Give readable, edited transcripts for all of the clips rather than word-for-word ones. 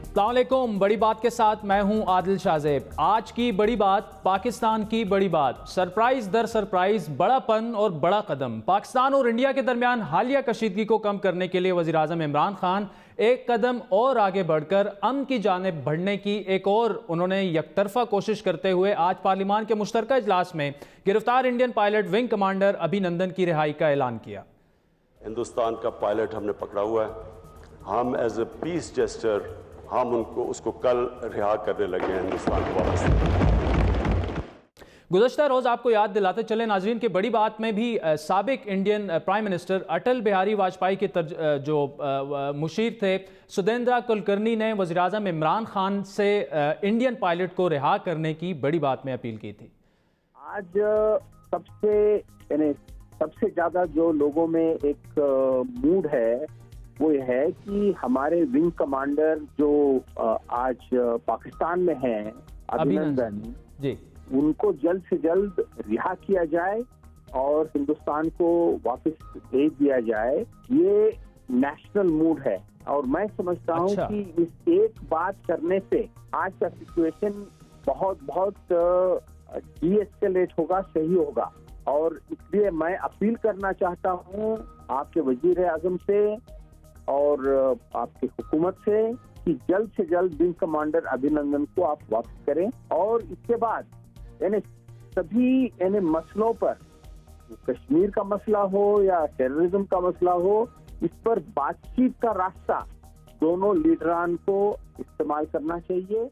अस्सलाम वालेकुम। बड़ी बात के साथ मैं हूं आदिल शाहजेब। आज की बड़ी बात, पाकिस्तान की बड़ी बात, सरप्राइज दर सरप्राइज, बड़ापन और बड़ा कदम। पाकिस्तान और इंडिया के दरमियान हालिया कशीदगी को कम करने के लिए वज़ीर आज़म इमरान खान एक कदम और आगे बढ़कर अमन की जानिब बढ़ने की एक और उन्होंने यकतरफा कोशिश करते हुए आज पार्लिमान के मुश्तरका इजलास में गिरफ्तार इंडियन पायलट विंग कमांडर अभिनंदन की रिहाई का ऐलान किया। हिंदुस्तान का पायलट हमने पकड़ा हुआ है। हम एज ए पीस जेस्टर हम उसको कल रिहा करने लगे हैं हिंदुस्तान को वापस। गुज़श्ता रोज़ आपको याद दिलाते चले नाज़रीन की बड़ी बात में भी साबिक Indian prime minister Atal Bihari Vajpayee के जो मुशीर थे सुदेंद्रा कुलकर्णी ने वज़ीर आज़म इमरान खान से इंडियन पायलट को रिहा करने की बड़ी बात में अपील की थी। आज सबसे ज़्यादा जो लोगों में एक मूड है वो ये है कि हमारे विंग कमांडर जो आज पाकिस्तान में हैं अभिनंदन जी, उनको जल्द से जल्द रिहा किया जाए और हिंदुस्तान को वापस भेज दिया जाए। ये नेशनल मूड है और मैं समझता हूँ कि इस एक बात करने से आज का सिचुएशन बहुत डीएस्केलेट होगा, सही होगा। और इसलिए मैं अपील करना चाहता हूँ आपके वजीर आजम से और आपकी हुकूमत से कि जल्द से जल्द विंग कमांडर अभिनंदन को आप वापस करें और इसके बाद सभी मसलों पर, कश्मीर का मसला हो या टेररिज्म का मसला हो, इस पर बातचीत का रास्ता दोनों लीडरान को इस्तेमाल करना चाहिए।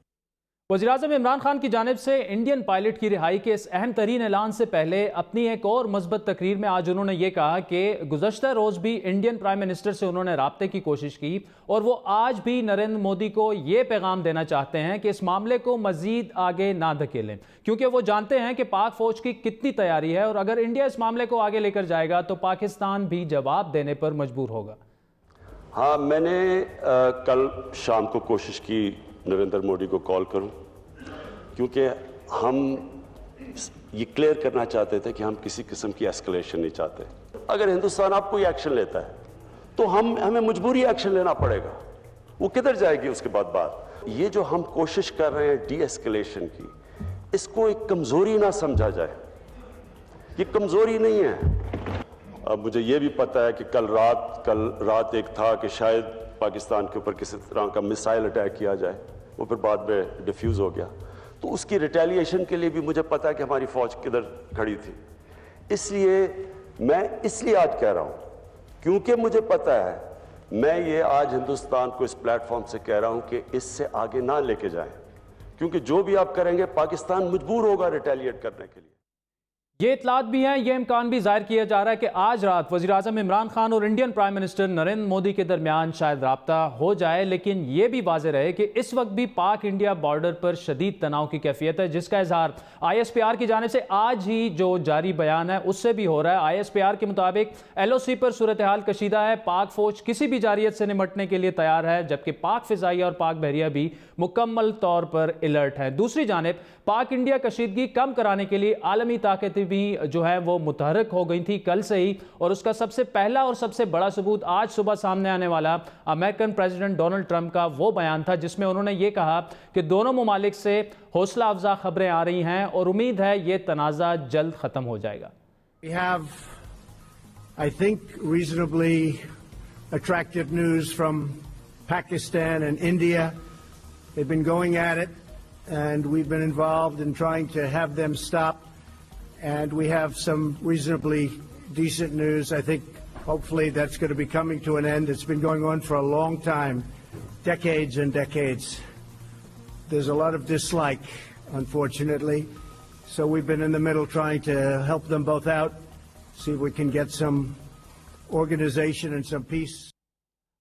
वज़ीर आज़म इमरान खान की जानिब से इंडियन पायलट की रिहाई के इस अहम तरीन ऐलान से पहले अपनी एक और मस्बत तकरीर में आज उन्होंने ये कहा कि गुज़श्ता रोज़ भी इंडियन प्राइम मिनिस्टर से उन्होंने राब्ते की कोशिश की और वो आज भी नरेंद्र मोदी को ये पैगाम देना चाहते हैं कि इस मामले को मज़ीद आगे ना धकेलें, क्योंकि वो जानते हैं कि पाक फ़ौज की कितनी तैयारी है और अगर इंडिया इस मामले को आगे लेकर जाएगा तो पाकिस्तान भी जवाब देने पर मजबूर होगा। हाँ, मैंने कल शाम को कोशिश की नरेंद्र मोदी को कॉल करूं, क्योंकि हम ये क्लियर करना चाहते थे कि हम किसी किस्म की एस्केलेशन नहीं चाहते। अगर हिंदुस्तान अब कोई एक्शन लेता है तो हमें मजबूरी एक्शन लेना पड़ेगा। वो किधर जाएगी उसके बाद बात। ये जो हम कोशिश कर रहे हैं डी एस्केलेशन की, इसको एक कमजोरी ना समझा जाए। ये कमजोरी नहीं है। अब मुझे ये भी पता है कि कल रात एक था कि शायद पाकिस्तान के ऊपर किसी तरह का मिसाइल अटैक किया जाए, वो फिर बाद में डिफ्यूज हो गया। तो उसकी रिटेलिएशन के लिए भी मुझे पता है कि हमारी फौज किधर खड़ी थी। इसलिए आज कह रहा हूं, क्योंकि मुझे पता है, मैं ये आज हिंदुस्तान को इस प्लेटफॉर्म से कह रहा हूं कि इससे आगे ना लेके जाएं, क्योंकि जो भी आप करेंगे पाकिस्तान मजबूर होगा रिटेलिएट करने के लिए। ये इतलात भी हैं, ये इम्कान भी जाहिर किया जा रहा है कि आज रात वज़ीर आज़म इमरान खान और Indian prime minister Narendra Modi के दरमियान शायद राब्ता हो जाए, लेकिन ये भी वाज़ेह रहे कि इस वक्त भी पाक इंडिया बॉर्डर पर शदीद तनाव की कैफियत है, जिसका इजहार ISPR की जानिब से आज ही जो जारी बयान है उससे भी हो रहा है। ISPR के मुताबिक LOC पर सूरत हाल कशीदा है, पाक फौज किसी भी जारियत से निमटने के लिए तैयार है, जबकि पाक फ़िज़ाइया और पाक बहरिया भी मुकम्मल तौर पर अलर्ट है। दूसरी जानिब पाक इंडिया कशीदगी कम कराने के लिए आलमी ताकतें भी जो है वो मुतहरक हो गई थी कल से ही, और उसका सबसे पहला और सबसे बड़ा सबूत आज सुबह सामने आने वाला अमेरिकन प्रेसिडेंट डोनाल्ड ट्रंप का वो बयान था जिसमें उन्होंने ये कहा कि दोनों मुमालिक से हौसला अफजा खबरें आ रही हैं और उम्मीद है ये तनाज़ा जल्द खत्म हो जाएगा। We have, I think, reasonably attractive news from Pakistan and India. They've been going at it, and we've been involved in trying to have them stop. And we have some reasonably decent news. I think hopefully that's going to be coming to an end. It's been going on for a long time, decades and decades. There's a lot of dislike, unfortunately. So we've been in the middle trying to help them both out, see if we can get some organization and some peace.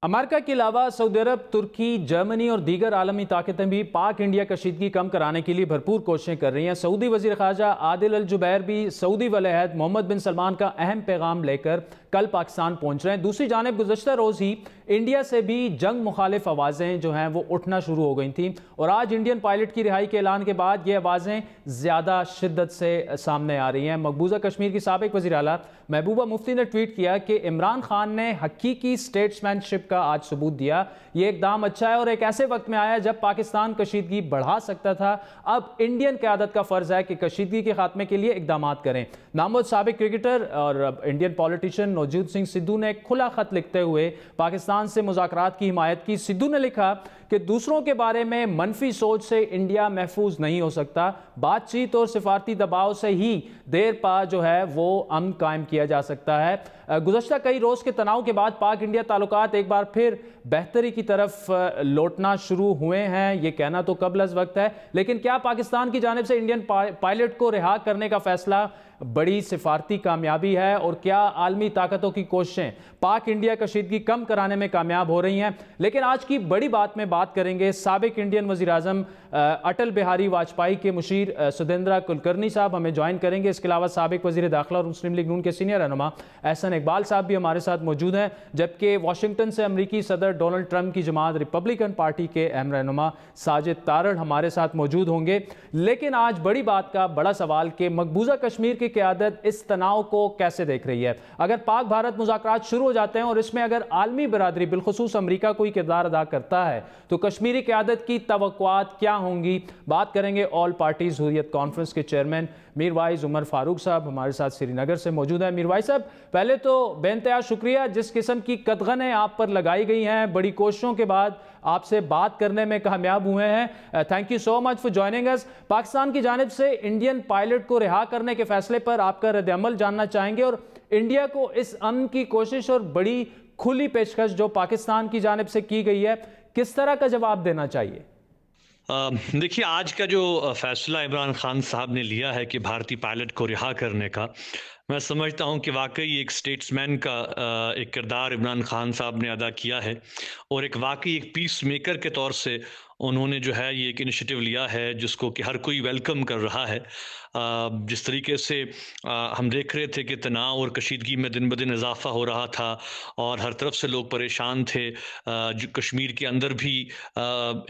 America के अलावा Saudi अरब, तुर्की, Germany और दीगर आलमी ताकतें भी पाक India कशीदगी कम कराने के लिए भरपूर कोशिशें कर रही हैं। सऊदी वज़ीर ख़ारजा आदिल अल जुबैर भी सऊदी वली अहद मोहम्मद बिन सलमान का अहम पैगाम लेकर कल पाकिस्तान पहुंच रहे हैं। दूसरी जानिब गुज़श्ता रोज़ ही इंडिया से भी जंग मुखालिफ आवाज़ें जो हैं वो उठना शुरू हो गई थी और आज इंडियन पायलट की रिहाई के ऐलान के बाद ये आवाज़ें ज़्यादा शिद्दत से सामने आ रही हैं। मकबूजा कश्मीर की साबिक वज़ीर आला महबूबा मुफ्ती ने ट्वीट किया कि इमरान खान ने हकीकी स्टेट्समैनशिप का आज सबूत दिया। ये इकदाम अच्छा है और एक ऐसे वक्त में आया जब पाकिस्तान कशीदगी बढ़ा सकता था। अब इंडियन क़यादत का फ़र्ज़ है कि कशीदगी के खात्मे के लिए इकदाम करें। नामवर साबिक क्रिकेटर और इंडियन पॉलिटिशियन नवजोत सिंह सिद्धू ने खुला खत लिखते हुए पाकिस्तान से मुज़ाकरात की हिमायत की। सिद्धू ने लिखा कि दूसरों के बारे में मनफी सोच से इंडिया महफूज नहीं हो सकता। बातचीत और सिफारती दबाव से ही देर पा जो है वो अमन कायम किया जा सकता है। गुज़श्ता कई रोज़ के तनाव के बाद पाक इंडिया ताल्लुकात एक बार फिर बेहतरी की तरफ लौटना शुरू हुए हैं। ये कहना तो कबल अज़ वक्त है, लेकिन क्या पाकिस्तान की जानिब से इंडियन पायलट को रिहा करने का फैसला बड़ी सिफारती कामयाबी है और क्या आलमी ताकतों की कोशिशें पाक इंडिया कशीदगी कम कराने में कामयाब हो रही हैं? लेकिन आज की बड़ी बात में बात करेंगे साबिक इंडियन वज़ीर आज़म अटल बिहारी वाजपेयी के मुशीर सुदेंद्रा कुलकर्णी साहब हमें ज्वाइन करेंगे। इसके अलावा साबिक वज़ीर दाखिला और मुस्लिम लीग नून के सीनियर रहनुमा एहसन इकबाल साहब भी हमारे साथ मौजूद हैं, जबकि वाशिंगटन से अमरीकी सदर डोनाल्ड ट्रंप की जमात रिपब्लिकन पार्टी के अहम रहनुमा साजिद तारड़ हमारे साथ मौजूद होंगे। लेकिन आज बड़ी बात का बड़ा सवाल कि मकबूजा कश्मीर की क़यादत इस तनाव को कैसे देख रही है? अगर पाक भारत मुज़ाकरात शुरू हो जाते हैं और इसमें अगर आलमी बरादरी बिलखुसूस अमरीका कोई किरदार अदा करता है तो कश्मीरी क़यादत की तवक्कुआत क्या होंगी? बात करेंगे ऑल पार्टीज हुर्रियत कॉन्फ्रेंस के चेयरमैन मीरवाइज उमर फारूक साहब हमारे साथ श्रीनगर से मौजूद हैं। मीरवाइज साहब, पहले तो बेइंतहा शुक्रिया, जिस किस्म की कदगनें आप पर लगाई गई हैं, बड़ी कोशिशों के बाद आपसे बात करने में कामयाब हुए हैं। Thank you so much for joining अस। पाकिस्तान की जानिब से इंडियन पायलट को रिहा करने के फैसले पर आपका रद्द-ए-अमल जानना चाहेंगे और इंडिया को इस अमन की कोशिश और बड़ी खुली पेशकश जो पाकिस्तान की जानिब से की गई है, किस तरह का जवाब देना चाहिए? देखिए, आज का जो फैसला इमरान खान साहब ने लिया है कि भारतीय पायलट को रिहा करने का, मैं समझता हूं कि वाकई एक स्टेट्समैन का एक किरदार इमरान खान साहब ने अदा किया है और एक वाकई एक पीस मेकर के तौर से उन्होंने जो है ये एक इनिशिएटिव लिया है जिसको कि हर कोई वेलकम कर रहा है। जिस तरीके से हम देख रहे थे कि तनाव और कशीदगी में दिन ब दिन इजाफा हो रहा था और हर तरफ से लोग परेशान थे। जो कश्मीर के अंदर भी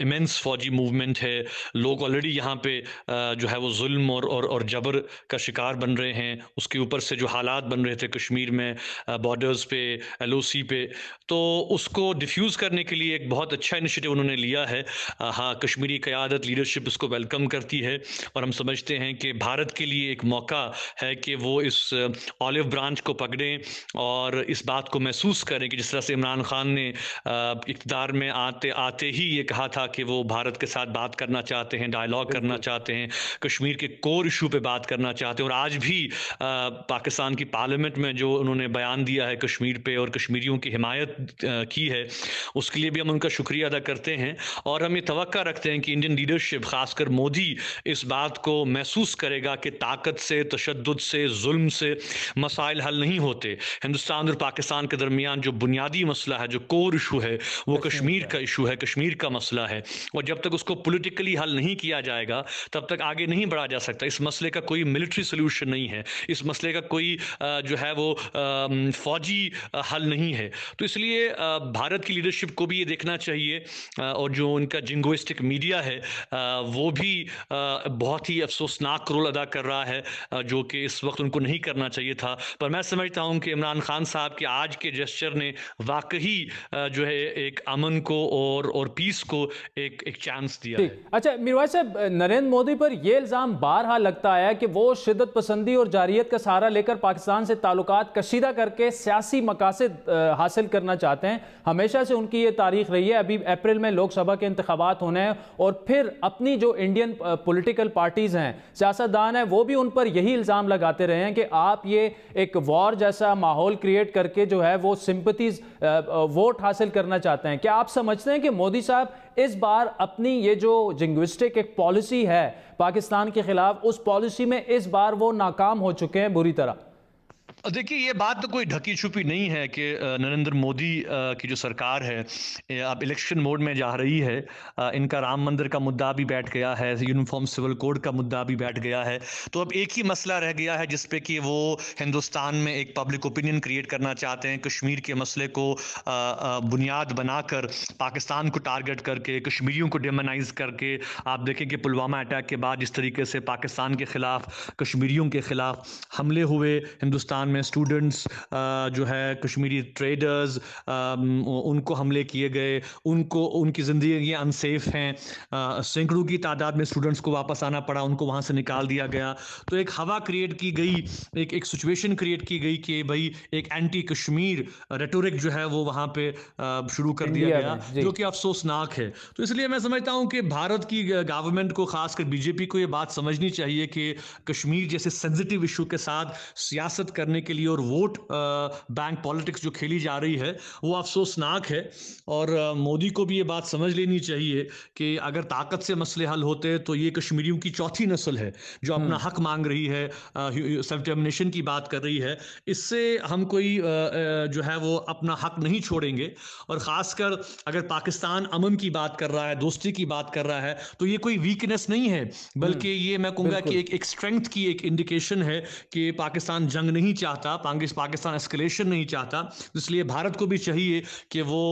इमेंस फौजी मूवमेंट है, लोग ऑलरेडी यहाँ पे जो है वो जुल्म और जबर का शिकार बन रहे हैं। उसके ऊपर से जो हालात बन रहे थे कश्मीर में बॉर्डर्स पे, LOC पे, तो उसको डिफ्यूज़ करने के लिए एक बहुत अच्छा इनिशिएटिव उन्होंने लिया है। हाँ, कश्मीरी क़यादत लीडरशिप इसको वेलकम करती है और हम समझते हैं कि भारत के लिए एक मौका है कि वो इस ऑलिव ब्रांच को पकड़ें और इस बात को महसूस करें कि जिस तरह से इमरान खान ने इक़्तिदार में आते ही ये कहा था कि वो भारत के साथ बात करना चाहते हैं, डायलॉग करना चाहते हैं, कश्मीर के कोर इशू पे बात करना चाहते हैं। और आज भी पाकिस्तान की पार्लियामेंट में जो उन्होंने बयान दिया है कश्मीर पे और कश्मीरियों की हिमायत की है, उसके लिए भी हम उनका शुक्रिया अदा करते हैं और हम ये तवक्का रखते हैं कि इंडियन लीडरशिप, खासकर मोदी, इस बात को महसूस करेगा कि ताकत से, तशद्दुद से, जुल्म से मसाइल हल नहीं होते। हिंदुस्तान और पाकिस्तान के दरमियान जो बुनियादी मसला है, जो कोर इशू है, वो कश्मीर का इशू है, कश्मीर का मसला है और जब तक उसको पॉलिटिकली हल नहीं किया जाएगा तब तक आगे नहीं बढ़ा जा सकता। इस मसले का कोई मिलिट्री सोल्यूशन नहीं है, इस मसले का कोई जो है वो फौजी हल नहीं है। तो इसलिए भारत की लीडरशिप को भी ये देखना चाहिए और जो उनका जिंगोइस्टिक मीडिया है वो भी बहुत ही अफसोसनाक रोल अदा कर रहा है जो कि इस वक्त उनको नहीं करना चाहिए था। पर मैं समझता हूं कि इमरान खान साहब के आज के जेस्चर ने वाकई जो है एक अमन को और पीस को एक चांस दिया है। अच्छा मीरवाइज साहब, नरेंद्र मोदी पर यह इल्ज़ाम बारहा लगता है कि वो शिद्दत पसंदी और जारियत का सहारा लेकर पाकिस्तान से ताल्लुकात कशीदा करके सियासी मकासद हासिल करना चाहते हैं। हमेशा से उनकी ये तारीख रही है। अभी अप्रैल में लोकसभा के इंतखाबात होने हैं और फिर अपनी जो इंडियन पॉलिटिकल पार्टीज हैं, सियासतदान हैं, वो भी उन पर यही इल्ज़ाम लगाते रहे हैं कि आप ये एक वॉर जैसा माहौल क्रिएट करके जो है वो सिंपथीज वोट हासिल करना चाहते हैं। क्या आप समझते हैं कि मोदी साहब इस बार अपनी ये जो जिंग्विस्टिक एक पॉलिसी है पाकिस्तान के खिलाफ, उस पॉलिसी में इस बार वो नाकाम हो चुके हैं बुरी तरह? देखिए, ये बात तो कोई ढकी छुपी नहीं है कि नरेंद्र मोदी की जो सरकार है अब इलेक्शन मोड में जा रही है। इनका राम मंदिर का मुद्दा भी बैठ गया है, यूनिफॉर्म सिविल कोड का मुद्दा भी बैठ गया है। तो अब एक ही मसला रह गया है जिस पे कि वो हिंदुस्तान में एक पब्लिक ओपिनियन क्रिएट करना चाहते हैं। कश्मीर के मसले को बुनियाद बनाकर पाकिस्तान को टारगेट करके, कश्मीरियों को डिमोनाइज करके। आप देखें कि पुलवामा अटैक के बाद जिस तरीके से पाकिस्तान के खिलाफ, कश्मीरियों के खिलाफ हमले हुए, हिंदुस्तान में स्टूडेंट्स जो है कश्मीरी ट्रेडर्स, उनको हमले किए गए, उनकी ज़िंदगी अनसेफ हैं। सैकड़ों की तादाद में स्टूडेंट्स को वापस आना पड़ा, उनको वहाँ से निकाल दिया गया। तो एक हवा क्रिएट की गई, एक सिचुएशन क्रिएट की गई कि भाई एक एंटी कश्मीर रेटोरिक जो है वो वहाँ पे शुरू कर दिया गया, जो कि अफसोसनाक है। तो इसलिए मैं समझता हूँ कि भारत की गवर्नमेंट को, खासकर बीजेपी को, ये बात समझनी चाहिए कि कश्मीर जैसे सेंसिटिव इशू के साथ सियासत करने के लिए और वोट बैंक पॉलिटिक्स जो खेली जा रही है वो अफसोसनाक है। और मोदी को भी ये बात समझ लेनी चाहिए कि अगर ताकत से मसले हल होते तो ये कश्मीरियों की चौथी नस्ल है जो अपना हक मांग रही है, सेल्फ डिटर्मिनेशन की बात कर रही है। इससे हम कोई जो है वो अपना हक नहीं छोड़ेंगे। और ख़ासकर अगर पाकिस्तान अमन की बात कर रहा है, दोस्ती की बात कर रहा है, तो ये कोई वीकनेस नहीं है, बल्कि ये मैं कहूँगा कि एक स्ट्रेंथ की एक इंडिकेशन है कि पाकिस्तान जंग नहीं चाहता, पाकिस्तान एस्केलेशन नहीं चाहता। इसलिए भारत को भी चाहिए कि वो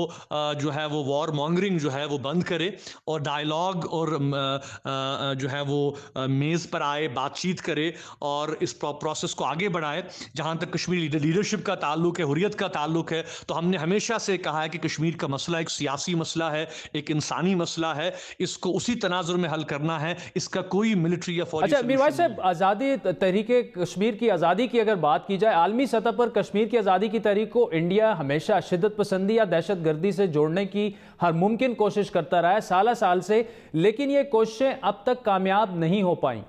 जो है वो वॉर मॉन्गरिंग जो है वो बंद करे और डायलॉग और जो है वो मेज़ पर आए, बातचीत करे और इस प्रोसेस को आगे बढ़ाए। जहाँ तक कश्मीरी लीडरशिप का ताल्लुक है, हुर्रियत का ताल्लुक है, तो हमने हमेशा से कहा है कि कश्मीर का मसला एक सियासी मसला है, एक इंसानी मसला है। इसको उसी तनाजुर में हल करना है, इसका कोई मिलिट्री या फौजी। अच्छा मीरवाइज साहब, आज़ादी तहरीके कश्मीर की आज़ादी की अगर बात की जाए, आलमी सतह पर कश्मीर की आज़ादी की तहरीक को इंडिया हमेशा शिद्दत पसंदी या दहशतगर्दी से जोड़ने की हर मुमकिन कोशिश करता रहा है साल से, लेकिन ये कोशिशें अब तक कामयाब नहीं हो पाई।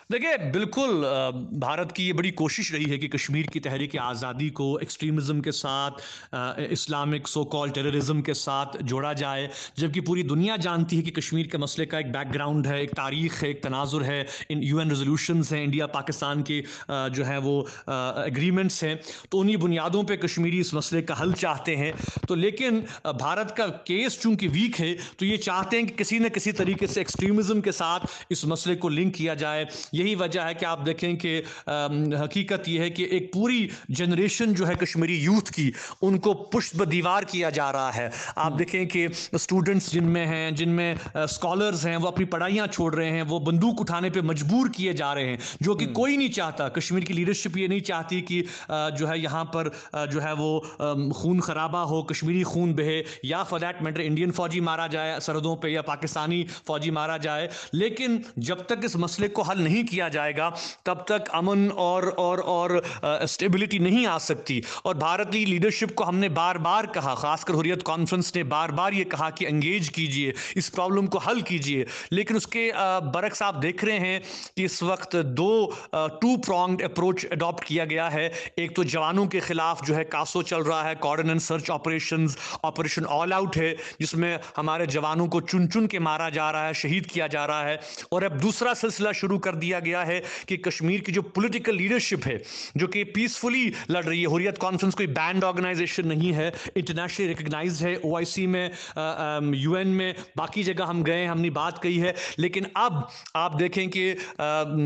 देखिए, बिल्कुल भारत की ये बड़ी कोशिश रही है कि कश्मीर की तहरीक आज़ादी को एक्सट्रीमिज़म के साथ, इस्लामिक सो कॉल्ड टेररिज्म के साथ जोड़ा जाए, जबकि पूरी दुनिया जानती है कि कश्मीर के मसले का एक बैकग्राउंड है, एक तारीख़ है, एक तनाजुर है, इन UN रेजोल्यूशंस हैं, इंडिया पाकिस्तान के जो है वो एग्रीमेंट्स हैं। तो उन्हीं बुनियादों पर कश्मीरी इस मसले का हल चाहते हैं। तो लेकिन भारत का केस चूँकि वीक है, तो ये चाहते हैं कि किसी न किसी तरीके से एक्सट्रीमिज़म के साथ इस मसले को लिंक किया जाए। यही वजह है कि आप देखें कि हकीकत यह है कि एक पूरी जनरेशन जो है कश्मीरी यूथ की, उनको पुष्ट दीवार किया जा रहा है। आप देखें कि स्टूडेंट्स जिनमें हैं, जिनमें स्कॉलर्स हैं, वो अपनी पढ़ाइयाँ छोड़ रहे हैं, वो बंदूक उठाने पे मजबूर किए जा रहे हैं, जो कि कोई नहीं चाहता। कश्मीर की लीडरशिप ये नहीं चाहती कि जो है यहाँ पर जो है वो खून खराबा हो, कश्मीरी खून बहे, या फॉर दैट मैटर इंडियन फौजी मारा जाए सरहदों पे या पाकिस्तानी फौजी मारा जाए। लेकिन जब तक इस मसले को हल नहीं किया जाएगा तब तक अमन और स्टेबिलिटी नहीं आ सकती। और भारत की लीडरशिप को हमने बार बार कहा, खासकर हुर्रियत कॉन्फ्रेंस ने बार बार ये कहा कि एंगेज कीजिए, इस प्रॉब्लम को हल कीजिए। लेकिन उसके बरक्स आप देख रहे हैं कि इस वक्त टू प्रॉन्ग्ड अप्रोच अडॉप्ट किया गया है। एक तो जवानों के खिलाफ जो है कासो चल रहा है, cordon and search operation all out है, जिसमें हमारे जवानों को चुन चुन के मारा जा रहा है, शहीद किया जा रहा है। और अब दूसरा सिलसिला शुरू कर दिया गया है कि कश्मीर की जो पॉलिटिकल लीडरशिप है, जो कि पीसफुली लड़ रही है, हुर्रियत कॉन्फ्रेंस कोई बैंड ऑर्गेनाइजेशन नहीं है, इंटरनेशनली रिकॉग्नाइज्ड है, OIC में, UN में, बाकी जगह हम गए, हमने बात कही है। लेकिन अब आप देखें कि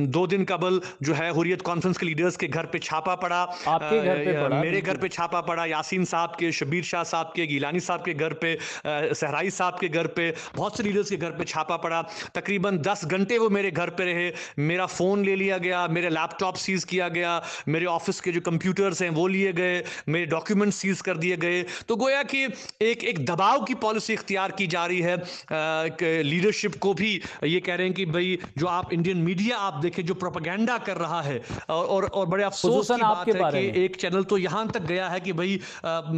2 दिन कबल जो है हुर्रियत कॉन्फ्रेंस के लीडर्स के घर पे छापा पड़ा, आपके घर पे पड़ा, मेरे घर पे छापा पड़ा, यासीन साहब के, शबीर शाह साहब के, गिलानी साहब के घर पे, सहराई साहब के घर पे, बहुत से लीडर्स के घर पे छापा पड़ा। तकरीबन 10 घंटे वो मेरे घर पे रहे, मेरा फोन ले लिया गया, मेरे लैपटॉप सीज किया गया, मेरे ऑफिस के जो कंप्यूटर्स हैं वो लिए गए, मेरे डॉक्यूमेंट सीज कर दिए गए। तो गोया कि एक दबाव की पॉलिसी इख्तियार की जा रही है। लीडरशिप को भी ये कह रहे हैं कि भाई जो आप इंडियन मीडिया आप देखें जो प्रोपेगेंडा कर रहा है, और बड़े अफसोस की बात है कि एक चैनल तो यहां तक गया है कि भाई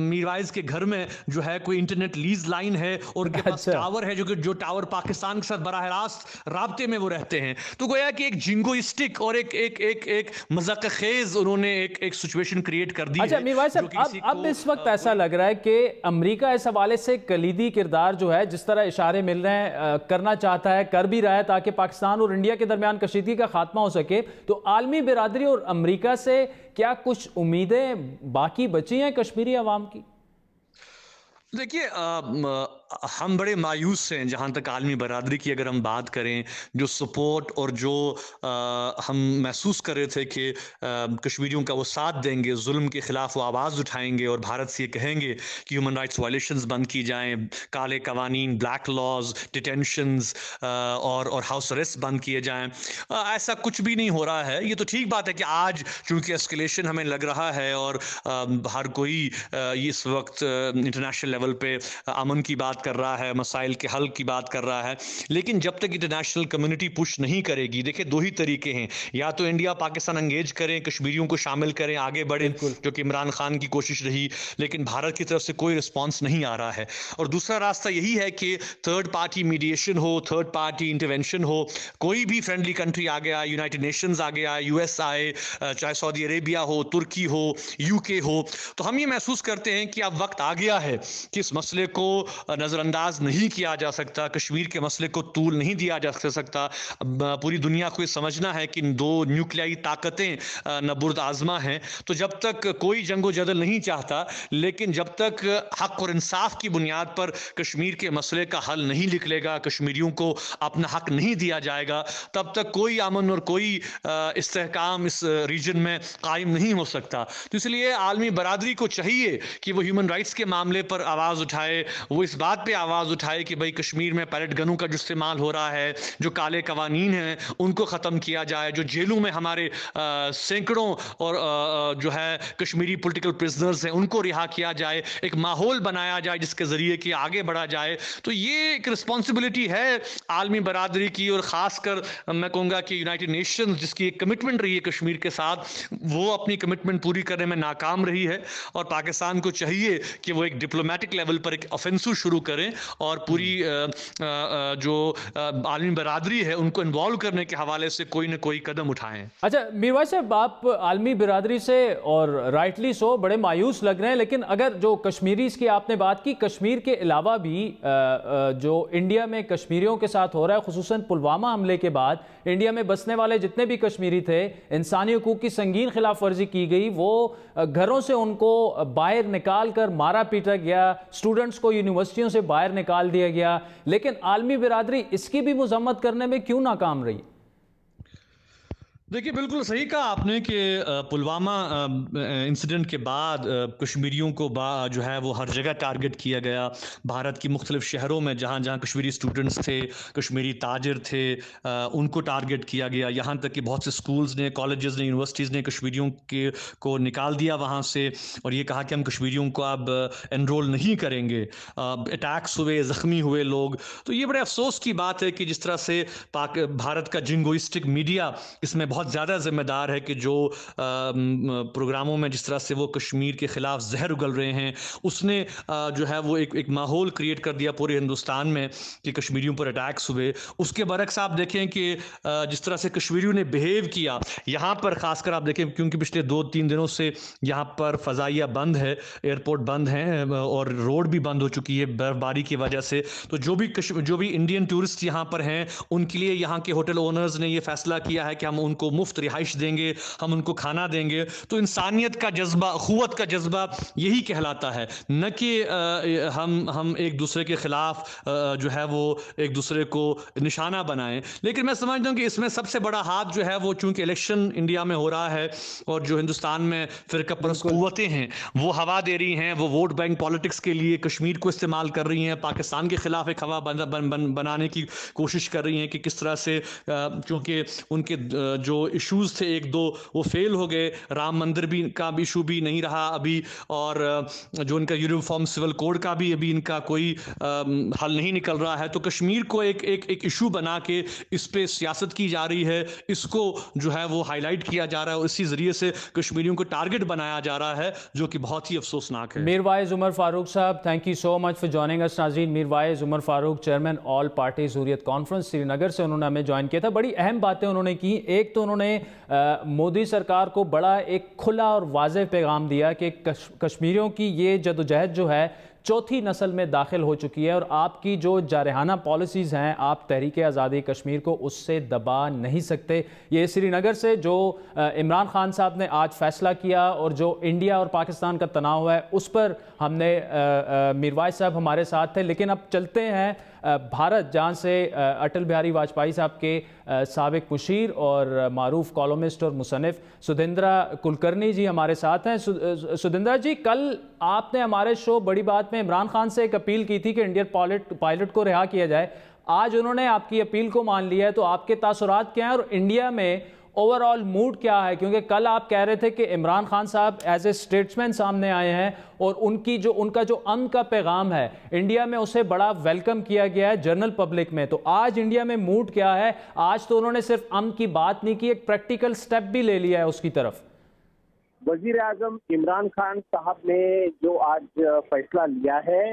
मीरवाइज के घर में जो है कोई इंटरनेट लीज लाइन है और उनके पास टावर है, जो टावर पाकिस्तान के साथ बराह रास्त राब्ते में वो रहते हैं। तो गोया कि एक जिंगोइस्टिक और एक मजाक खेज उन्होंने एक सिचुएशन क्रिएट कर दी। अच्छा मीर भाई साहब, अब इस वक्त ऐसा लग रहा है कि अमेरिका इस हवाले से कलीदी किरदार जो है, जिस तरह इशारे मिल रहे हैं, करना चाहता है, कर भी रहा है, ताकि पाकिस्तान और इंडिया के दरमियान कशीदगी का खात्मा हो सके। तो आलमी बिरादरी और अमेरिका से क्या कुछ उम्मीदें बाकी बची हैं कश्मीरी अवाम की? देखिए, हम बड़े मायूस हैं जहाँ तक आलमी बरादरी की अगर हम बात करें। जो सपोर्ट और जो हम महसूस कर रहे थे कि कश्मीरियों का वो साथ देंगे, जुल्म के ख़िलाफ़ वो आवाज़ उठाएंगे और भारत से ये कहेंगे कि ह्यूमन राइट्स वायलेशंस बंद की जाएं, काले कवानीन, ब्लैक लॉज, डिटेंशंस और हाउस अरेस्ट बंद किए जाएं, ऐसा कुछ भी नहीं हो रहा है। ये तो ठीक बात है कि आज चूँकि एस्केलेशन हमें लग रहा है और हर कोई इस वक्त इंटरनेशनल लेवल पे अमन की बात कर रहा है, मसाइल के हल की बात कर रहा है, लेकिन जब तक इंटरनेशनल कम्युनिटी पुश नहीं करेगी, देखिए दो ही तरीके हैं, या तो इंडिया पाकिस्तान एंगेज करें, कश्मीरियों को शामिल करें, आगे बढ़े, जो कि इमरान खान की कोशिश रही, लेकिन भारत की तरफ से कोई रिस्पॉन्स नहीं आ रहा है। और दूसरा रास्ता यही है कि थर्ड पार्टी मीडिएशन हो, थर्ड पार्टी इंटरवेंशन हो, कोई भी फ्रेंडली कंट्री आ गया, यूनाइटेड नेशंस आ गया, यूएस आए, चाहे सऊदी अरेबिया हो, तुर्की हो, यूके हो, तो हम ये महसूस करते हैं कि अब वक्त आ गया है कि इस मसले को नज़रअंदाज नहीं किया जा सकता, कश्मीर के मसले को तूल नहीं दिया जा सकता। पूरी दुनिया को ये समझना है कि दो न्यूक्लियाई ताकतें नबुर्द आजमा हैं। तो जब तक कोई जंगो जदल नहीं चाहता, लेकिन जब तक हक और इंसाफ की बुनियाद पर कश्मीर के मसले का हल नहीं निकलेगा, कश्मीरियों को अपना हक नहीं दिया जाएगा, तब तक कोई अमन और कोई इस्तेहकाम इस रीजन में कायम नहीं हो सकता। तो इसलिए आलमी बरादरी को चाहिए कि वो ह्यूमन राइट्स के मामले पर आवाज़ उठाए, वो इस बात पे आवाज़ उठाए कि भाई कश्मीर में पैलेट गनों का जो इस्तेमाल हो रहा है, जो काले कवानीन हैं उनको ख़त्म किया जाए, जो जेलों में हमारे सैकड़ों और जो है कश्मीरी पॉलिटिकल प्रिजनर्स हैं उनको रिहा किया जाए, एक माहौल बनाया जाए जिसके ज़रिए कि आगे बढ़ा जाए। तो ये एक रिस्पॉन्सिबिलिटी है आलमी बरादरी की, और ख़ासकर मैं कहूँगा कि यूनाइटेड नेशंस जिसकी एक कमिटमेंट रही है कश्मीर के साथ, वो अपनी कमिटमेंट पूरी करने में नाकाम रही है। और पाकिस्तान को चाहिए कि वो एक डिप्लोमेटिक लेवल पर एक ऑफेंसिव शुरू करें और पूरी जो आलमी बरादरी है उनको इन्वॉल्व करने के हवाले से कोई ना कोई कदम उठाएं। अच्छा मीर भाई साहब, आप आलमी बिरादरी से और राइटली सो बड़े मायूस लग रहे हैं, लेकिन अगर जो कश्मीरीज़ की आपने बात की, कश्मीर के अलावा भी जो इंडिया में कश्मीरियों के साथ हो रहा है, खुसूसन पुलवामा हमले के बाद इंडिया में बसने वाले जितने भी कश्मीरी थे, इंसानी हकूक़ की संगीन खिलाफ वर्जी की गई, वो घरों से उनको बाहर निकाल कर मारा पीटा गया, स्टूडेंट्स को यूनिवर्सिटियों से बाहर निकाल दिया गया, लेकिन आलमी बिरादरी इसकी भी मजम्मत करने में क्यों नाकाम रही? देखिए, बिल्कुल सही कहा आपने कि पुलवामा इंसिडेंट के बाद कश्मीरियों को जो है वो हर जगह टारगेट किया गया। भारत की मुख्तलिफ शहरों में जहाँ जहाँ कश्मीरी स्टूडेंट्स थे, कश्मीरी ताजिर थे, उनको टारगेट किया गया। यहाँ तक कि बहुत से स्कूल्स ने, कॉलेजेस ने, यूनिवर्सिटीज़ ने कश्मीरियों को निकाल दिया वहाँ से और ये कहा कि हम कश्मीरियों को अब एनरोल नहीं करेंगे। अटैक्स हुए, ज़ख्मी हुए लोग। तो ये बड़े अफसोस की बात है कि जिस तरह से भारत का जिंगोइस्टिक मीडिया इसमें बहुत ज़्यादा जिम्मेदार है कि जो प्रोग्रामों में जिस तरह से वो कश्मीर के ख़िलाफ़ जहर उगल रहे हैं, उसने जो है वो एक माहौल क्रिएट कर दिया पूरे हिंदुस्तान में कि कश्मीरियों पर अटैक्स हुए। उसके बरक्स आप देखें कि जिस तरह से कश्मीरियों ने बिहेव किया यहाँ पर, ख़ासकर आप देखें क्योंकि पिछले 2-3 दिनों से यहाँ पर फ़ज़ाइया बंद है, एयरपोर्ट बंद हैं और रोड भी बंद हो चुकी है बर्फ़बारी की वजह से। तो जो भी इंडियन टूरिस्ट यहाँ पर हैं, उनके लिए यहाँ के होटल ओनर्स ने ये फ़ैसला किया है कि हम उनको मुफ्त रिहाइश देंगे, हम उनको खाना देंगे। तो इंसानियत का जज्बा, अखुवत का जज्बा यही कहलाता है, न कि हम एक दूसरे के ख़िलाफ़ जो है वो एक दूसरे को निशाना बनाएं। लेकिन मैं समझता हूँ कि इसमें सबसे बड़ा हाथ जो है वो, चूँकि इलेक्शन इंडिया में हो रहा है और जो हिंदुस्तान में फ़िरका परस्त क़ुव्वतें हैं वो हवा दे रही हैं, वो वोट बैंक पॉलिटिक्स के लिए कश्मीर को इस्तेमाल कर रही हैं, पाकिस्तान के ख़िलाफ़ एक हवा बनाने की कोशिश कर रही हैं कि किस तरह से, क्योंकि उनके जो जो इश्यूज थे एक दो वो फेल हो गए। राम मंदिर भी का भी इशू भी नहीं रहा अभी, और जो इनका यूनिफॉर्म सिविल कोड का भी अभी इनका कोई हल नहीं निकल रहा है। तो कश्मीर को एक एक एक इशू बना के इस पे सियासत की जा रही है, इसको जो है वो हाईलाइट किया जा रहा है और इसी जरिए से कश्मीरियों को टारगेट बनाया जा रहा है, जो कि बहुत ही अफसोसनाक है। मीरवाइज उमर फारूक साहब, thank you so much for joining us. नाज़रीन, Mirwaiz Umar Farooq, chairman All Parties Hurriyat Conference Srinagar से, उन्होंने हमें ज्वाइन किया था। बड़ी अहम बातें उन्होंने की। एक तो उन्होंने मोदी सरकार को बड़ा एक खुला और वाज़ेह पैगाम दिया कि कश्मीरियों की ये जदोजहद जो है चौथी नस्ल में दाखिल हो चुकी है और आपकी जो जारहाना पॉलिसीज़ हैं, आप तहरीक आज़ादी कश्मीर को उससे दबा नहीं सकते। ये श्रीनगर से जो इमरान खान साहब ने आज फैसला किया और जो इंडिया और पाकिस्तान का तनाव है उस पर हमने मीरवाइज साहब हमारे साथ थे। लेकिन अब चलते हैं भारत, जहाँ से अटल बिहारी वाजपेयी साहब के साबिक मुशीर और मारूफ कॉलमिस्ट और मुसन्निफ सुधिंद्रा कुलकर्णी जी हमारे साथ हैं। सुधिंद्रा जी, कल आपने हमारे शो बड़ी बात में इमरान खान से एक अपील की थी कि इंडियन पायलट को रिहा किया जाए। आज उन्होंने आपकी अपील को मान लिया है, तो आपके तासुरात क्या हैं और इंडिया में ओवरऑल मूड क्या है? क्योंकि कल आप कह रहे थे कि इमरान खान साहब एज ए स्टेट्समैन सामने आए हैं और उनका जो अमन का पैगाम है इंडिया में, उसे बड़ा वेलकम किया गया है जनरल पब्लिक में। तो आज इंडिया में मूड क्या है? आज तो उन्होंने सिर्फ अमन की बात नहीं की, एक प्रैक्टिकल स्टेप भी ले लिया है उसकी तरफ। वजीर आजम इमरान खान साहब ने जो आज फैसला लिया है,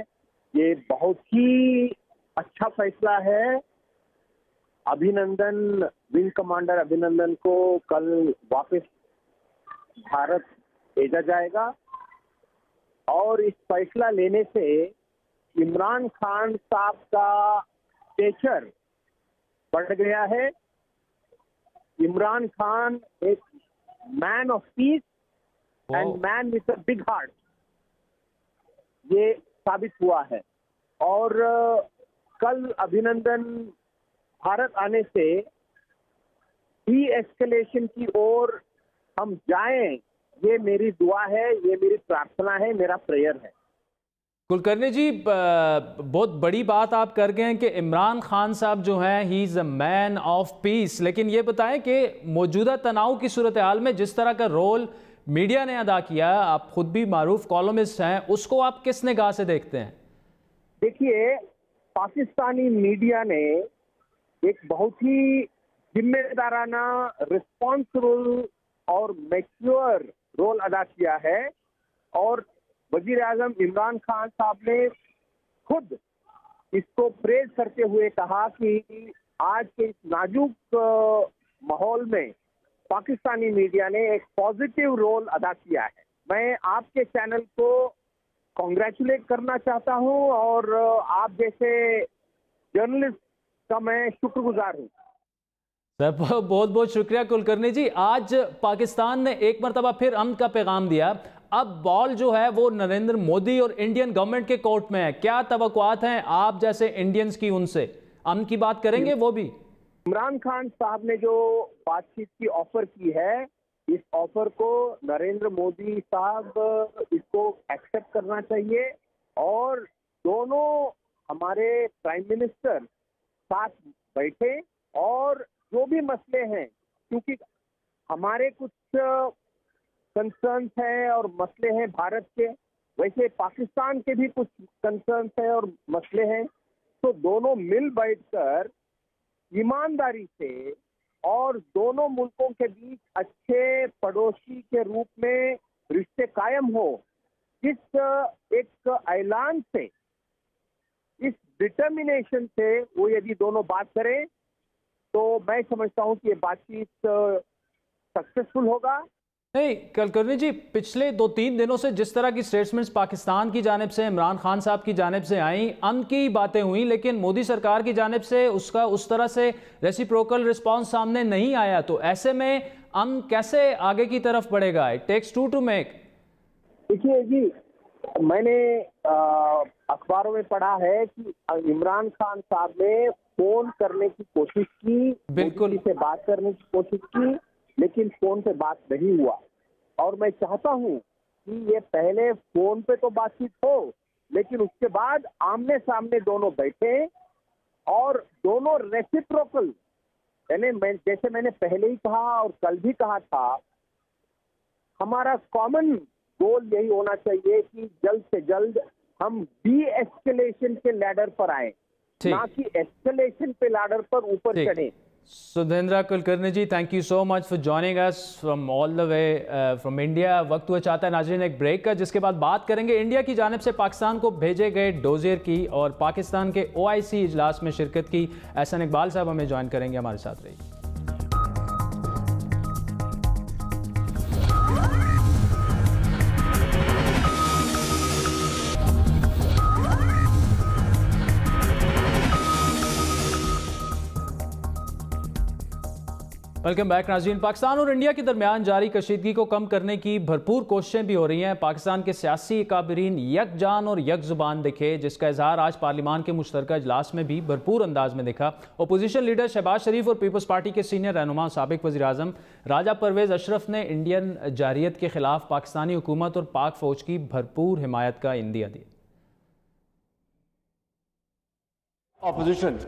ये बहुत ही अच्छा फैसला है। अभिनंदन, विंग कमांडर अभिनंदन को कल वापस भारत भेजा जाएगा और इस फैसला लेने से इमरान खान साहब का स्टेचर बढ़ गया है। इमरान खान एक man of peace and man with a big heart, ये साबित हुआ है। और कल अभिनंदन भारत आने से डी एस्केलेशन की ओर हम जाएं, ये मेरी दुआ है, ये मेरी प्रार्थना है, मेरा प्रेयर है। कुलकर्णी जी, बहुत बड़ी बात आप कर गए हैं कि इमरान खान साहब जो हैं he is a man of peace. लेकिन ये बताएं कि मौजूदा तनाव की सूरत हाल में जिस तरह का रोल मीडिया ने अदा किया, आप खुद भी मारूफ कॉलमिस्ट हैं, उसको आप किस निगाह से देखते हैं? देखिए, पाकिस्तानी मीडिया ने एक बहुत ही जिम्मेदाराना, रिस्पॉन्सिबल और मैच्योर रोल अदा किया है। और वजीर आजम इमरान खान साहब ने खुद इसको प्रेज करते हुए कहा कि आज के इस नाजुक माहौल में पाकिस्तानी मीडिया ने एक पॉजिटिव रोल अदा किया है। मैं आपके चैनल को कॉन्ग्रेचुलेट करना चाहता हूं और आप जैसे जर्नलिस्ट का मैं शुक्रगुजार हूं। सर, बहुत बहुत शुक्रिया कुलकर्णी जी। आज पाकिस्तान ने एक मरतबा फिर अमन का पैगाम दिया। अब बॉल जो है वो नरेंद्र मोदी और इंडियन गवर्नमेंट के कोर्ट में है। क्या तवक्कुआत हैं आप जैसे इंडियंस की उनसे? अमन की बात करेंगे वो भी? इमरान खान साहब ने जो बातचीत की ऑफर की है, इस ऑफर को नरेंद्र मोदी साहब इसको एक्सेप्ट करना चाहिए और दोनों हमारे प्राइम मिनिस्टर साथ बैठे और जो भी मसले हैं, क्योंकि हमारे कुछ कंसर्न्स हैं और मसले हैं भारत के, वैसे पाकिस्तान के भी कुछ कंसर्न्स हैं और मसले हैं, तो दोनों मिल बैठकर ईमानदारी से और दोनों मुल्कों के बीच अच्छे पड़ोसी के रूप में रिश्ते कायम हो, इस एक ऐलान से, इस डिटर्मिनेशन से वो यदि दोनों बात करें तो मैं समझता हूं कि ये बातचीत सक्सेसफुल होगा। नहीं कुलकर्णी जी, पिछले 2-3 दिनों से जिस तरह की स्टेटमेंट्स पाकिस्तान की जानिब से, इमरान खान साहब की जानिब से आई, अमन की बातें हुई, लेकिन मोदी सरकार की जानिब से उसका उस तरह से रेसिप्रोकल रिस्पांस सामने नहीं आया। तो ऐसे में अमन कैसे आगे की तरफ बढ़ेगा? It takes two to make. देखिए जी, मैंने अखबारों में पढ़ा है कि इमरान खान साहब ने फोन करने की कोशिश की, बिल्कुल से बात करने की कोशिश की, लेकिन फोन पे बात नहीं हुआ। और मैं चाहता हूं कि ये पहले फोन पे तो बातचीत हो, लेकिन उसके बाद आमने सामने दोनों बैठे और दोनों रेसिप्रोकल जैसे मैंने पहले ही कहा और कल भी कहा था, हमारा कॉमन गोल यही होना चाहिए कि जल्द से जल्द हम डी एस्केलेशन के लैडर पर आए, ना कि एस्केलेशन पे लैडर पर ऊपर चढ़े। Sudheendra Kulkarni ji, thank you so much for joining us from all the way from India. वक्त हुआ चाहता है नाज़रीन एक ब्रेक का, जिसके बाद बात करेंगे इंडिया की जानिब से पाकिस्तान को भेजे गए डोजियर की और पाकिस्तान के OIC इजलास में शिरकत की। एहसन इकबाल साहब हमें ज्वाइन करेंगे, हमारे साथ रहिए। वेलकम बैक नाज़रीन। पाकिस्तान और इंडिया के दरमियान जारी कशीदगी को कम करने की भरपूर कोशिशें भी हो रही हैं। पाकिस्तान के सियासी काबिरीन यकजान और यक ज़ुबान दिखे, जिसका इजहार आज पार्लिमान के मुश्तरका इजलास में भी भरपूर अंदाज में दिखा। अपोजिशन लीडर शहबाज शरीफ और पीपल्स पार्टी के सीनियर रहनुमा साबिक वज़ीर आज़म राजा परवेज़ अशरफ ने इंडियन जारियत के खिलाफ पाकिस्तानी हुकूमत और पाक फ़ौज की भरपूर हिमायत का इंदिया दिया। अपोजिशन,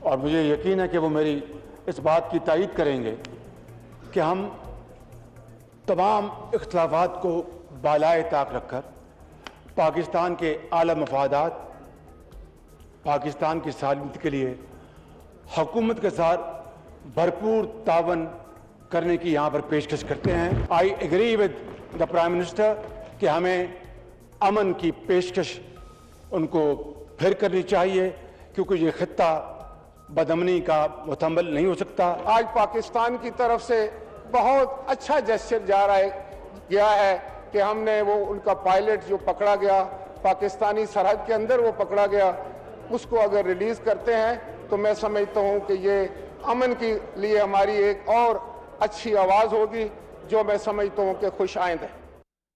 और मुझे यकीन है कि वो मेरी इस बात की तायीद करेंगे कि हम तमाम इख्तिलाफात को बालाए ताक रखकर पाकिस्तान के आला मफादात, पाकिस्तान की सालमत के लिए हुकूमत के साथ भरपूर तावन करने की यहाँ पर पेशकश करते हैं। I agree with the prime minister कि हमें अमन की पेशकश उनको फिर करनी चाहिए, क्योंकि ये खित्ता बदअमनी का मुतहम्मिल नहीं हो सकता। आज पाकिस्तान की तरफ से बहुत अच्छा जेस्चर गया है कि हमने वो उनका पायलट जो पकड़ा गया पाकिस्तानी सरहद के अंदर, वो पकड़ा गया, उसको अगर रिलीज करते हैं तो मैं समझता हूँ कि ये अमन के लिए हमारी एक और अच्छी आवाज़ होगी, जो मैं समझता हूँ कि खुश आइंद है।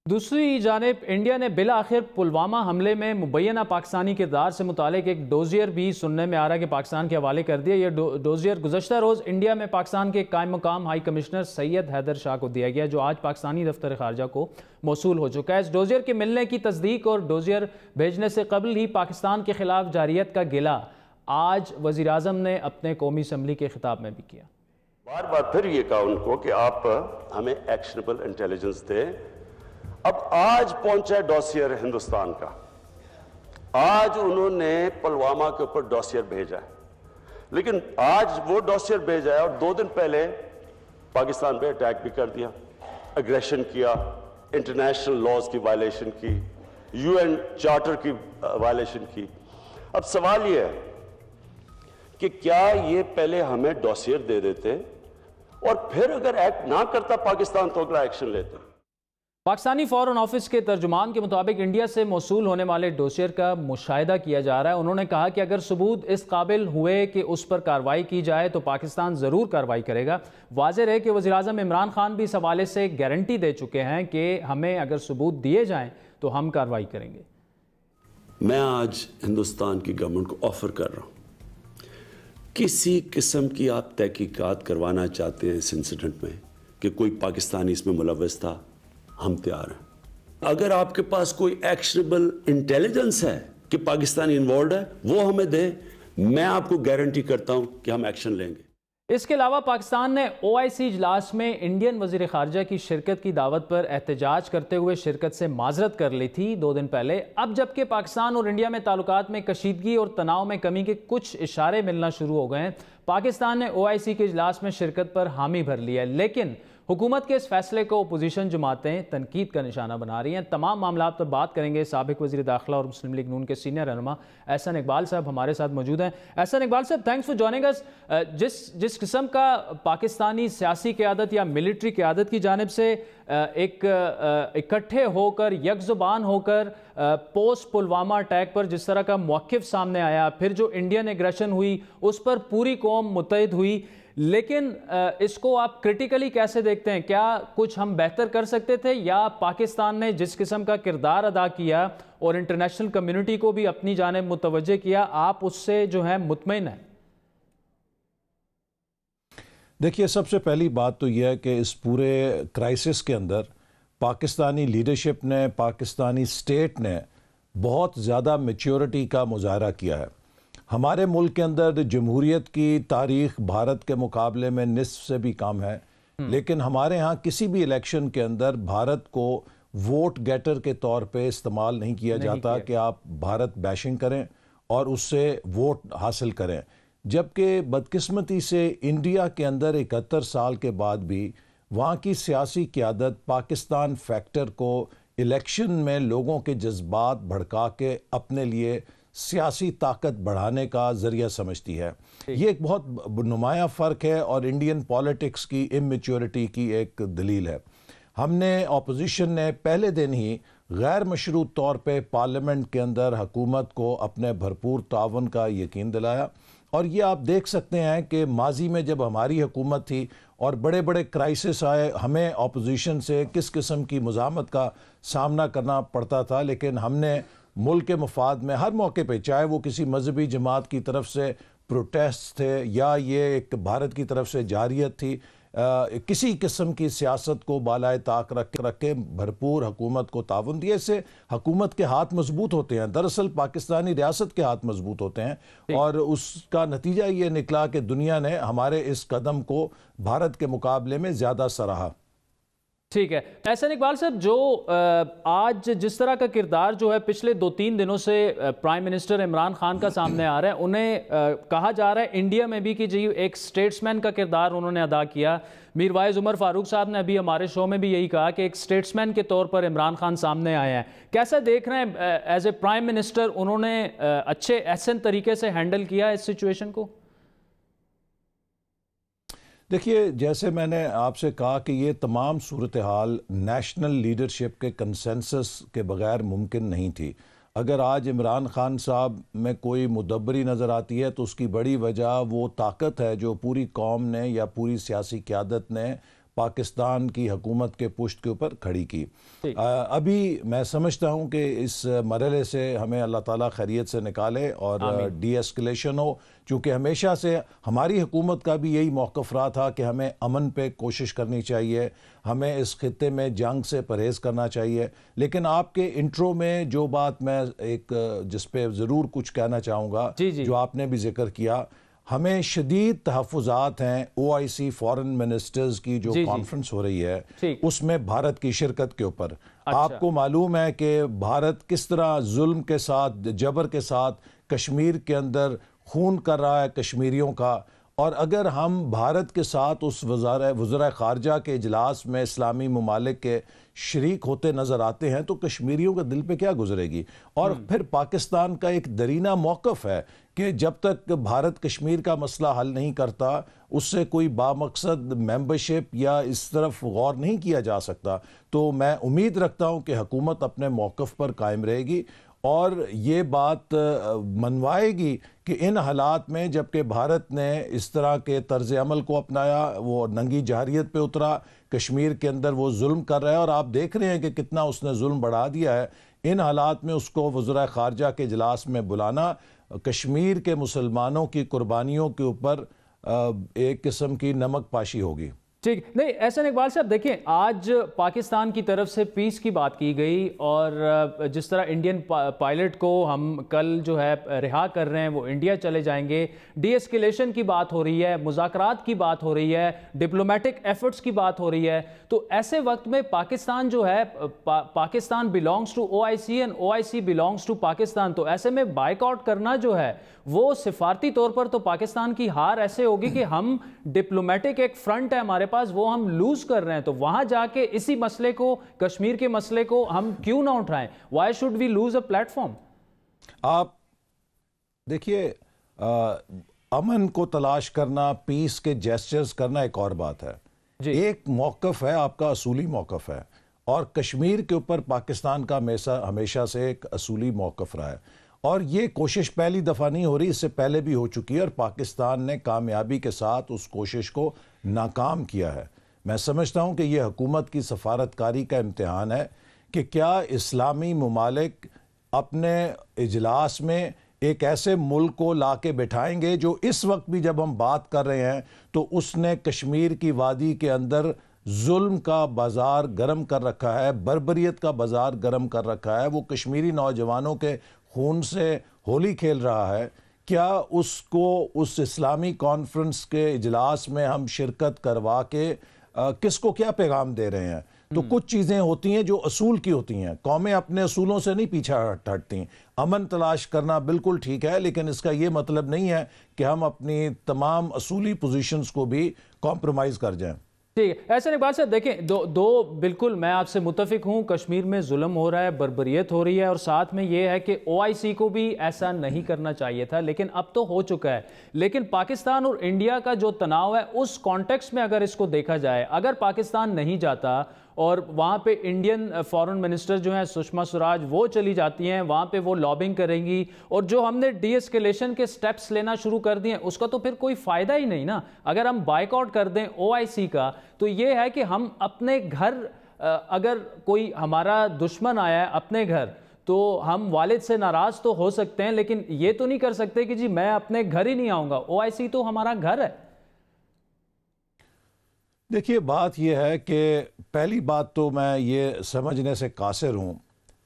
दूसरी जानिब इंडिया ने बिल आखिर पुलवामा हमले में मुबैना पाकिस्तानी किरदार से मुतालिक एक डोजियर भी सुनने में आ रहा है कि पाकिस्तान के हवाले कर दिया। यह डोजियर गुज़श्ता रोज़ इंडिया में पाकिस्तान के कायम मुकाम हाई कमिश्नर सैयद हैदर शाह को दिया गया, जो आज पाकिस्तानी दफ्तर खारजा को मौसूल हो चुका है। इस डोजियर के मिलने की तस्दीक और डोजियर भेजने से कबल ही पाकिस्तान के खिलाफ जारियत का गिला आज वज़ीर आज़म ने अपने कौमी असम्बली के खिताब में भी किया। बार बार फिर ये कहा उनको कि आप हमें एक्शनेबल इंटेलिजेंस दें। अब आज पहुंचा है डॉसियर हिंदुस्तान का, आज उन्होंने पुलवामा के ऊपर डॉसियर भेजा है, लेकिन आज वो डॉसियर भेजा है और 2 दिन पहले पाकिस्तान पे अटैक भी कर दिया, एग्रेशन किया, इंटरनेशनल लॉज की वायलेशन की, UN चार्टर की वायलेशन की। अब सवाल ये है कि क्या ये पहले हमें डॉसियर दे देते और फिर अगर एक्ट ना करता पाकिस्तान तो अगला एक्शन लेते। पाकिस्तानी फॉरेन ऑफिस के तर्जुमान के मुताबिक इंडिया से मौसूल होने वाले डोसियर का मुशाहिदा किया जा रहा है। उन्होंने कहा कि अगर सबूत इस काबिल हुए कि उस पर कार्रवाई की जाए तो पाकिस्तान ज़रूर कार्रवाई करेगा। वाज़ेह है कि वज़ीर आज़म इमरान खान भी इस हवाले से गारंटी दे चुके हैं कि हमें अगर सबूत दिए जाएं तो हम कार्रवाई करेंगे। मैं आज हिंदुस्तान की गवर्नमेंट को ऑफर कर रहा हूँ, किसी किस्म की आप तहकीकात करवाना चाहते हैं इस इंसिडेंट में कि कोई पाकिस्तानी इसमें मुलव्वस था, हम तैयार हैं। अगर आपके पास कोई एक्शनेबल इंटेलिजेंस है कि पाकिस्तानी इन्वॉल्व है, वो हमें दे, मैं आपको गारंटी करता हूं कि हम एक्शन लेंगे। इसके अलावा पाकिस्तान ने OIC इजलास में इंडियन वज़ीर ख़ारजा की शिरकत की दावत पर एहतजाज करते हुए शिरकत से माजरत कर ली थी 2 दिन पहले। अब जबकि पाकिस्तान और इंडिया में ताल्लुकात में कशीदगी और तनाव में कमी के कुछ इशारे मिलना शुरू हो गए हैं, पाकिस्तान ने OIC के इजलास में शिरकत पर हामी भर लिया है, लेकिन हुकूमत के इस फैसले को अपोजिशन जमातें तनकीद का निशाना बना रही हैं। तमाम मामला पर बात करेंगे। साबिक वज़ीर दाखिला और मुस्लिम लीग नून के सीनियर रहनुमा एहसन इकबाल साहब हमारे साथ मौजूद हैं। एहसन इकबाल साहब, थैंक्स फॉर जॉइनिंग अस। जिस किस्म का पाकिस्तानी सियासी क़यादत या मिलिट्री क़यादत की जानिब से एक इकट्ठे होकर यकजुबान होकर पोस्ट पुलवामा अटैक पर जिस तरह का मौक़िफ़ सामने आया, फिर जो इंडियन एग्रेशन हुई उस पर पूरी कौम मुत्तहिद हुई, लेकिन इसको आप क्रिटिकली कैसे देखते हैं? क्या कुछ हम बेहतर कर सकते थे, या पाकिस्तान ने जिस किस्म का किरदार अदा किया और इंटरनेशनल कम्युनिटी को भी अपनी जानिब मुतवज्जे किया, आप उससे जो है मुतमईन हैं? देखिए, सबसे पहली बात तो यह है कि इस पूरे क्राइसिस के अंदर पाकिस्तानी लीडरशिप ने, पाकिस्तानी स्टेट ने बहुत ज़्यादा मैच्योरिटी का मुजाहरा किया है। हमारे मुल्क के अंदर जमहूरियत की तारीख भारत के मुकाबले में निस्फ से भी कम है, लेकिन हमारे यहाँ किसी भी इलेक्शन के अंदर भारत को वोट गेटर के तौर पे इस्तेमाल नहीं किया जाता कि आप भारत बैशिंग करें और उससे वोट हासिल करें। जबकि बदकिस्मती से इंडिया के अंदर 71 साल के बाद भी वहाँ की सियासी क़यादत पाकिस्तान फैक्टर को इलेक्शन में लोगों के जज्बात भड़का के अपने लिए सियासी ताकत बढ़ाने का ज़रिया समझती है। ये एक बहुत नुमाया फ़र्क है और इंडियन पॉलिटिक्स की इमेच्योरिटी की एक दलील है। हमने ऑपोजिशन ने पहले दिन ही गैर मशरूत तौर पे पार्लियामेंट के अंदर हुकूमत को अपने भरपूर तावन का यकीन दिलाया, और ये आप देख सकते हैं कि माजी में जब हमारी हुकूमत थी और बड़े बड़े क्राइसिस आए, हमें ऑपोजिशन से किस किस्म की मुज़ाहमत का सामना करना पड़ता था, लेकिन हमने मुल्क के मफाद में हर मौके पे, चाहे वो किसी मजहबी जमात की तरफ से प्रोटेस्ट थे या ये एक भारत की तरफ से जारियत थी, किसी किस्म की सियासत को बालाए ताक रख के भरपूर हुकूमत को ताउन दिए। इससे हुकूमत के हाथ मजबूत होते हैं, दरअसल पाकिस्तानी रियासत के हाथ मजबूत होते हैं, और उसका नतीजा ये निकला कि दुनिया ने हमारे इस कदम को भारत के मुकाबले में ज़्यादा सराहा। ठीक है। एहसन इकबाल साहब, जो आज जिस तरह का किरदार जो है पिछले 2-3 दिनों से प्राइम मिनिस्टर इमरान खान का सामने आ रहा है, उन्हें कहा जा रहा है इंडिया में भी कि जी एक स्टेट्समैन का किरदार उन्होंने अदा किया। मीरवाइज उमर फारूक साहब ने अभी हमारे शो में भी यही कहा कि एक स्टेट्समैन के तौर पर इमरान खान सामने आए हैं। कैसा देख रहे हैं एज ए प्राइम मिनिस्टर, उन्होंने अच्छे एहसन तरीके से हैंडल किया इस सिचुएशन को? देखिए, जैसे मैंने आपसे कहा कि ये तमाम सूरत हाल नेशनल लीडरशिप के कंसेंसस के बगैर मुमकिन नहीं थी। अगर आज इमरान खान साहब में कोई मुदब्बरी नज़र आती है तो उसकी बड़ी वजह वो ताकत है जो पूरी कौम ने या पूरी सियासी क़यादत ने पाकिस्तान की हुकूमत के पुश्त के ऊपर खड़ी की। अभी मैं समझता हूँ कि इस मरहले से हमें अल्लाह ताला खैरियत से निकाले और डी एस्केलेशन हो, चूँकि हमेशा से हमारी हुकूमत का भी यही मौक़िफ़ रहा था कि हमें अमन पे कोशिश करनी चाहिए, हमें इस खित्ते में जंग से परहेज़ करना चाहिए। लेकिन आपके इंट्रो में जो बात मैं जिस पे ज़रूर कुछ कहना चाहूँगा, जो आपने भी जिक्र किया, हमें शदीद तहफ़्फ़ुज़ात हैं OIC फॉरेन मिनिस्टर्स की जो कॉन्फ्रेंस हो रही है उसमें भारत की शिरकत के ऊपर। आपको मालूम है कि भारत किस तरह जुल्म के साथ, जबर के साथ कश्मीर के अंदर खून कर रहा है कश्मीरियों का, और अगर हम भारत के साथ उस वज़राए ख़ारजा के इजलास में इस्लामी ममालिक के शरीक होते नज़र आते हैं तो कश्मीरियों के दिल पे क्या गुजरेगी। और फिर पाकिस्तान का एक दरीना मौक़िफ़ है कि जब तक भारत कश्मीर का मसला हल नहीं करता उससे कोई बामकसद मेंबरशिप या इस तरफ गौर नहीं किया जा सकता। तो मैं उम्मीद रखता हूँ कि हुकूमत अपने मौक़िफ़ पर कायम रहेगी और ये बात मनवाएगी कि इन हालात में जबकि भारत ने इस तरह के तर्ज अमल को अपनाया, वो नंगी जहरियत पे उतरा, कश्मीर के अंदर वो जुल्म कर रहा है और आप देख रहे हैं कि कितना उसने जुल्म बढ़ा दिया है। इन हालात में उसको वज़राए ख़ारजा के इजलास में बुलाना कश्मीर के मुसलमानों की कुर्बानियों के ऊपर एक किस्म की नमक पाशी होगी। ठीक नहीं, एहसन इकबाल साहब, देखिए आज पाकिस्तान की तरफ से पीस की बात की गई और जिस तरह इंडियन पायलट को हम कल जो है रिहा कर रहे हैं, वो इंडिया चले जाएंगे, डी एस्केलेशन की बात हो रही है, मुज़ाकरात की बात हो रही है, डिप्लोमेटिक एफर्ट्स की बात हो रही है, तो ऐसे वक्त में पाकिस्तान जो है Pakistan belongs to OIC and OIC belongs to Pakistan, तो ऐसे में बाइकआउट करना जो है वो सिफारती तौर पर तो पाकिस्तान की हार ऐसे होगी कि हम डिप्लोमेटिक एक फ्रंट है हमारे पास, वो हम लूज कर रहे हैं, तो वहां जाके इसी मसले को, कश्मीर के मसले को हम क्यों ना उठाएं? Why should we lose a platform? आप देखिए, अमन को तलाश करना, पीस के जेस्चर्स करना एक और बात है। एक मौक़िफ़ है आपका, असूली मौक़िफ़ है, और कश्मीर के ऊपर पाकिस्तान का हमेशा से एक असूली मौक़िफ़ रहा है और ये कोशिश पहली दफ़ा नहीं हो रही, इससे पहले भी हो चुकी है और पाकिस्तान ने कामयाबी के साथ उस कोशिश को नाकाम किया है। मैं समझता हूँ कि यह हुकूमत की सफारतकारी का इम्तिहान है कि क्या इस्लामी ममालिक अपने इजलास में एक ऐसे मुल्क को ला के बैठाएंगे जो इस वक्त भी जब हम बात कर रहे हैं तो उसने कश्मीर की वादी के अंदर जुल्म का बाज़ार गर्म कर रखा है, बर्बरियत का बाज़ार गर्म कर रखा है, वो कश्मीरी नौजवानों के खून से होली खेल रहा है। क्या उसको उस इस्लामी कॉन्फ्रेंस के इजलास में हम शिरकत करवा के किसको क्या पैगाम दे रहे हैं? तो कुछ चीज़ें होती हैं जो असूल की होती हैं, कौमें अपने असूलों से नहीं पीछा हटती। अमन तलाश करना बिल्कुल ठीक है, लेकिन इसका ये मतलब नहीं है कि हम अपनी तमाम असूली पोजीशंस को भी कॉम्प्रोमाइज़ कर जाएं। ठीक है, ऐसा इकबाल साहब देखें, दो बिल्कुल मैं आपसे मुत्तफिक हूं, कश्मीर में जुल्म हो रहा है, बर्बरियत हो रही है, और साथ में ये है कि OIC को भी ऐसा नहीं करना चाहिए था, लेकिन अब तो हो चुका है। लेकिन पाकिस्तान और इंडिया का जो तनाव है उस कॉन्टेक्स्ट में अगर इसको देखा जाए, अगर पाकिस्तान नहीं जाता और वहाँ पे इंडियन फॉरेन मिनिस्टर जो हैं सुषमा स्वराज वो चली जाती हैं, वहाँ पे वो लॉबिंग करेंगी, और जो हमने डीएस्केलेशन के स्टेप्स लेना शुरू कर दिए उसका तो फिर कोई फ़ायदा ही नहीं ना। अगर हम बाइकआउट कर दें OIC का तो ये है कि हम अपने घर, अगर कोई हमारा दुश्मन आया है अपने घर, तो हम वालिद से नाराज़ तो हो सकते हैं, लेकिन ये तो नहीं कर सकते कि जी मैं अपने घर ही नहीं आऊँगा। OIC तो हमारा घर है। देखिए, बात यह है कि पहली बात तो मैं ये समझने से कासिर हूँ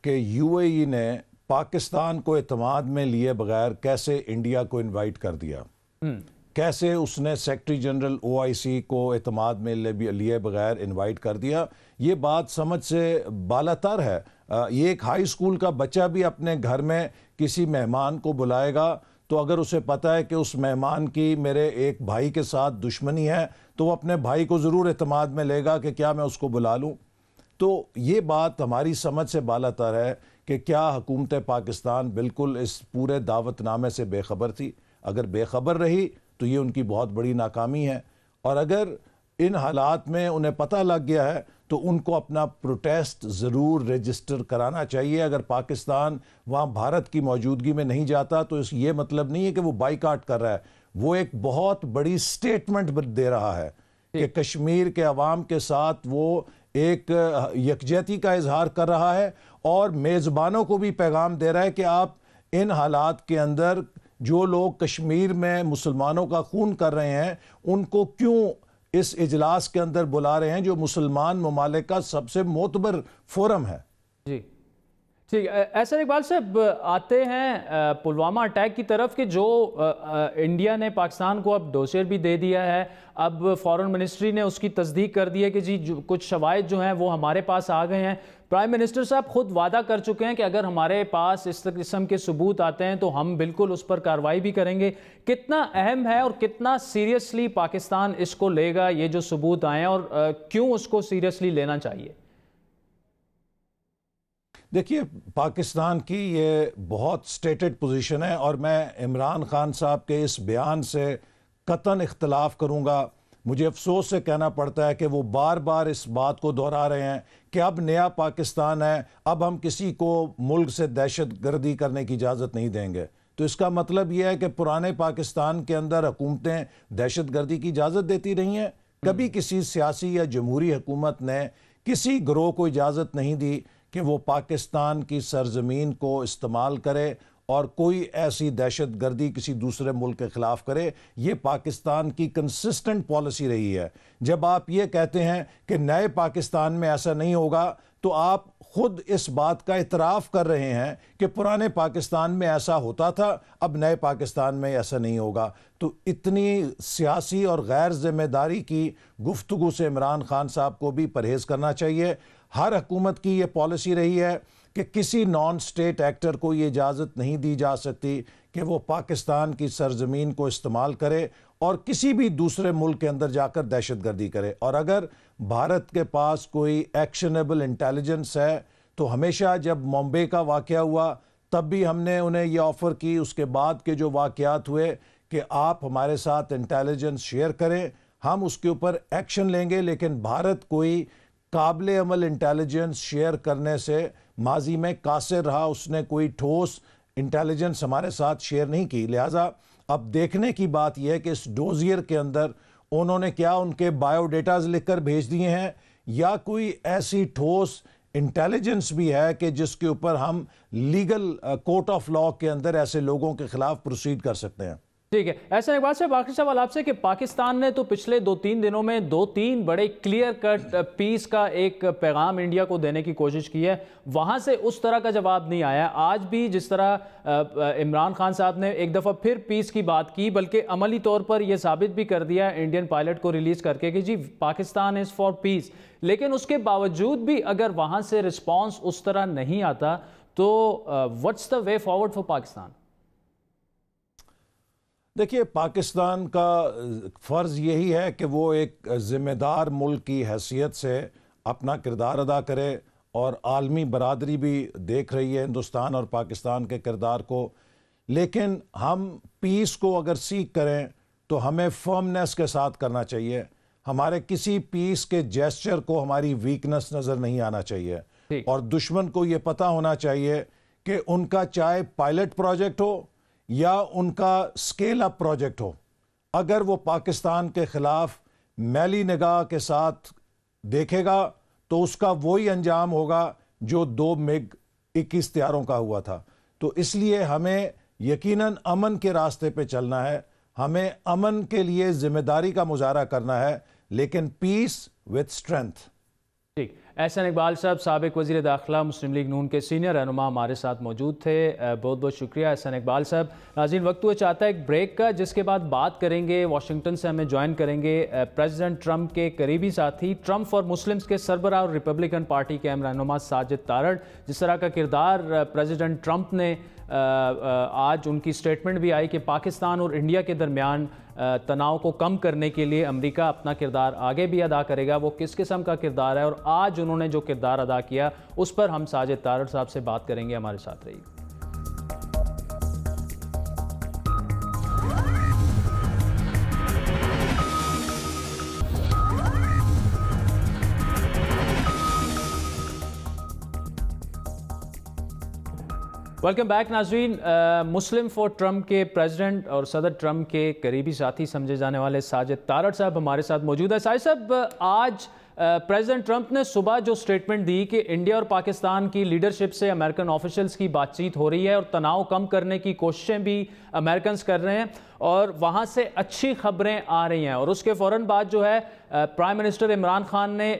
कि UAE ने पाकिस्तान को एतमाद में लिए बगैर कैसे इंडिया को इनवाइट कर दिया, कैसे उसने सेक्रेटरी जनरल OIC को एतमाद में लिए बगैर इनवाइट कर दिया। ये बात समझ से बालातर है। ये एक हाई स्कूल का बच्चा भी अपने घर में किसी मेहमान को बुलाएगा, तो अगर उसे पता है कि उस मेहमान की मेरे एक भाई के साथ दुश्मनी है, तो वो अपने भाई को ज़रूर एतमाद में लेगा कि क्या मैं उसको बुला लूँ। तो ये बात हमारी समझ से बालातर है कि क्या हुकूमत पाकिस्तान बिल्कुल इस पूरे दावतनामे से बेखबर थी? अगर बेखबर रही तो ये उनकी बहुत बड़ी नाकामी है, और अगर इन हालात में उन्हें पता लग गया है तो उनको अपना प्रोटेस्ट ज़रूर रजिस्टर कराना चाहिए। अगर पाकिस्तान वहाँ भारत की मौजूदगी में नहीं जाता तो इस ये मतलब नहीं है कि वो बाइकाट कर रहा है, वो एक बहुत बड़ी स्टेटमेंट दे रहा है कि कश्मीर के अवाम के साथ वो एक यकजहती का इजहार कर रहा है, और मेज़बानों को भी पैगाम दे रहा है कि आप इन हालात के अंदर जो लोग कश्मीर में मुसलमानों का खून कर रहे हैं उनको क्यों इस इजलास के अंदर बुला रहे हैं, जो मुसलमान ममालिक का सबसे मोतबर फोरम है। जी ठीक, ऐसा इकबाल साहब आते हैं पुलवामा अटैक की तरफ कि जो इंडिया ने पाकिस्तान को अब डोसियर भी दे दिया है, अब फॉरेन मिनिस्ट्री ने उसकी तस्दीक कर दी है कि जी कुछ शवाहिद जो हैं वो हमारे पास आ गए हैं। प्राइम मिनिस्टर साहब खुद वादा कर चुके हैं कि अगर हमारे पास इस किस्म के सबूत आते हैं तो हम बिल्कुल उस पर कार्रवाई भी करेंगे। कितना अहम है और कितना सीरियसली पाकिस्तान इसको लेगा, ये जो सबूत आए हैं, और क्यों उसको सीरियसली लेना चाहिए? देखिए, पाकिस्तान की ये बहुत स्टेटेड पोजीशन है, और मैं इमरान खान साहब के इस बयान से कतन इख्तलाफ करूँगा। मुझे अफसोस से कहना पड़ता है कि वो बार बार इस बात को दोहरा रहे हैं कि अब नया पाकिस्तान है, अब हम किसी को मुल्क से दहशत गर्दी करने की इजाज़त नहीं देंगे। तो इसका मतलब यह है कि पुराने पाकिस्तान के अंदर हुकूमतें दहशत गर्दी की इजाज़त देती रही हैं। कभी किसी सियासी या जमहूरी हुकूमत ने किसी गिरोह को इजाज़त नहीं दी कि वो पाकिस्तान की सरजमीन को इस्तेमाल करे और कोई ऐसी दहशत गर्दी किसी दूसरे मुल्क के ख़िलाफ़ करे। ये पाकिस्तान की कंसिस्टेंट पॉलिसी रही है। जब आप ये कहते हैं कि नए पाकिस्तान में ऐसा नहीं होगा, तो आप खुद इस बात का इतराफ़ कर रहे हैं कि पुराने पाकिस्तान में ऐसा होता था, अब नए पाकिस्तान में ऐसा नहीं होगा। तो इतनी सियासी और गैर जिम्मेदारी की गुफ्तगू से इमरान खान साहब को भी परहेज़ करना चाहिए। हर हुकूमत की ये पॉलिसी रही है कि किसी नॉन स्टेट एक्टर को ये इजाज़त नहीं दी जा सकती कि वो पाकिस्तान की सरजमीन को इस्तेमाल करे और किसी भी दूसरे मुल्क के अंदर जाकर दहशत गर्दी करे। और अगर भारत के पास कोई एक्शनेबल इंटेलिजेंस है, तो हमेशा जब मुंबई का वाक़या हुआ तब भी हमने उन्हें ये ऑफ़र की, उसके बाद के जो वाक़यात हुए, कि आप हमारे साथ इंटेलिजेंस शेयर करें, हम उसके ऊपर एक्शन लेंगे। लेकिन भारत कोई काबिल अमल इंटेलिजेंस शेयर करने से माजी में कासिर रहा, उसने कोई ठोस इंटेलिजेंस हमारे साथ शेयर नहीं की। लिहाजा अब देखने की बात यह है कि इस डोजियर के अंदर उन्होंने क्या उनके बायोडेटाज लिखकर भेज दिए हैं, या कोई ऐसी ठोस इंटेलिजेंस भी है कि जिसके ऊपर हम लीगल कोर्ट ऑफ लॉ के अंदर ऐसे लोगों के खिलाफ प्रोसीड कर सकते हैं। ठीक है। ऐसा एक बात से बाकी सवाल आपसे कि पाकिस्तान ने तो पिछले 2-3 दिनों में 2-3 बड़े क्लियर कट पीस का एक पैगाम इंडिया को देने की कोशिश की है, वहां से उस तरह का जवाब नहीं आया। आज भी जिस तरह इमरान खान साहब ने एक दफ़ा फिर पीस की बात की, बल्कि अमली तौर पर यह साबित भी कर दिया इंडियन पायलट को रिलीज करके कि जी पाकिस्तान इज़ फॉर पीस, लेकिन उसके बावजूद भी अगर वहां से रिस्पॉन्स उस तरह नहीं आता तो what's the way forward for Pakistan? देखिए, पाकिस्तान का फ़र्ज़ यही है कि वो एक ज़िम्मेदार मुल्क की हैसियत से अपना किरदार अदा करे, और आलमी बरादरी भी देख रही है हिंदुस्तान और पाकिस्तान के किरदार को। लेकिन हम पीस को अगर सीख करें तो हमें फर्मनेस के साथ करना चाहिए। हमारे किसी पीस के जेस्चर को हमारी वीकनेस नज़र नहीं आना चाहिए, और दुश्मन को ये पता होना चाहिए कि उनका चाहे पायलट प्रोजेक्ट हो या उनका स्केल अप प्रोजेक्ट हो, अगर वो पाकिस्तान के खिलाफ मैली निगाह के साथ देखेगा तो उसका वही अंजाम होगा जो 2 MiG-21 तैयारों का हुआ था। तो इसलिए हमें यकीनन अमन के रास्ते पे चलना है, हमें अमन के लिए जिम्मेदारी का मुजाहरा करना है, लेकिन पीस विद स्ट्रेंथ। ठीक। एहसन इकबाल साहब, साबिक वज़ीर दाखिला मुस्लिम लीग नून के सीनियर रहनुमा, हमारे साथ मौजूद थे। बहुत बहुत शुक्रिया एहसन इकबाल साहब। नाज़रीन, वक्त हुआ चाहता है एक ब्रेक का, जिसके बाद बात करेंगे, वाशिंगटन से हमें ज्वाइन करेंगे प्रेसिडेंट ट्रंप के करीबी साथी, ट्रंप फॉर मुस्लिम्स के सरबराह और रिपब्लिकन पार्टी के अहम रहनुमा साजिद तारड़। जिस तरह का किरदार प्रेसिडेंट ट्रंप ने आज उनकी स्टेटमेंट भी आई कि पाकिस्तान और इंडिया के दरमियान तनाव को कम करने के लिए अमेरिका अपना किरदार आगे भी अदा करेगा, वो किस किस्म का किरदार है, और आज उन्होंने जो किरदार अदा किया उस पर हम साजिद तारड़ साहब से बात करेंगे। हमारे साथ रहिए। वेलकम बैक नाज़रीन। मुस्लिम फॉर ट्रंप के प्रेसिडेंट और सदर ट्रंप के करीबी साथी समझे जाने वाले साजिद तारड़ साहब हमारे साथ मौजूद है। साजिद साहब, आज प्रेसिडेंट ट्रंप ने सुबह जो स्टेटमेंट दी कि इंडिया और पाकिस्तान की लीडरशिप से अमेरिकन ऑफिशियल्स की बातचीत हो रही है और तनाव कम करने की कोशिशें भी अमेरिकन कर रहे हैं और वहाँ से अच्छी खबरें आ रही हैं, और उसके फ़ौरन बाद जो है प्राइम मिनिस्टर इमरान खान ने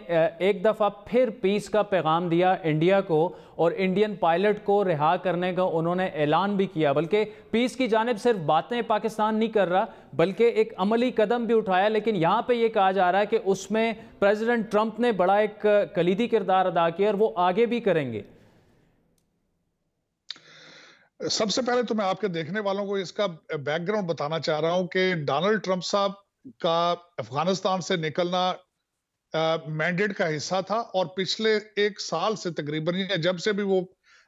एक दफ़ा फिर पीस का पैगाम दिया इंडिया को, और इंडियन पायलट को रिहा करने का उन्होंने ऐलान भी किया। बल्कि पीस की जानिब सिर्फ बातें पाकिस्तान नहीं कर रहा, बल्कि एक अमली कदम भी उठाया। लेकिन यहाँ पे ये कहा जा रहा है कि उसमें प्रेसिडेंट ट्रंप ने बड़ा एक कलीदी किरदार अदा किया और वो आगे भी करेंगे। सबसे पहले तो मैं आपके देखने वालों को इसका बैकग्राउंड बताना चाह रहा हूं कि डोनाल्ड ट्रंप साहब का अफगानिस्तान से निकलना मैंडेट का हिस्सा था, और पिछले 1 साल से तकरीबन जब से भी वो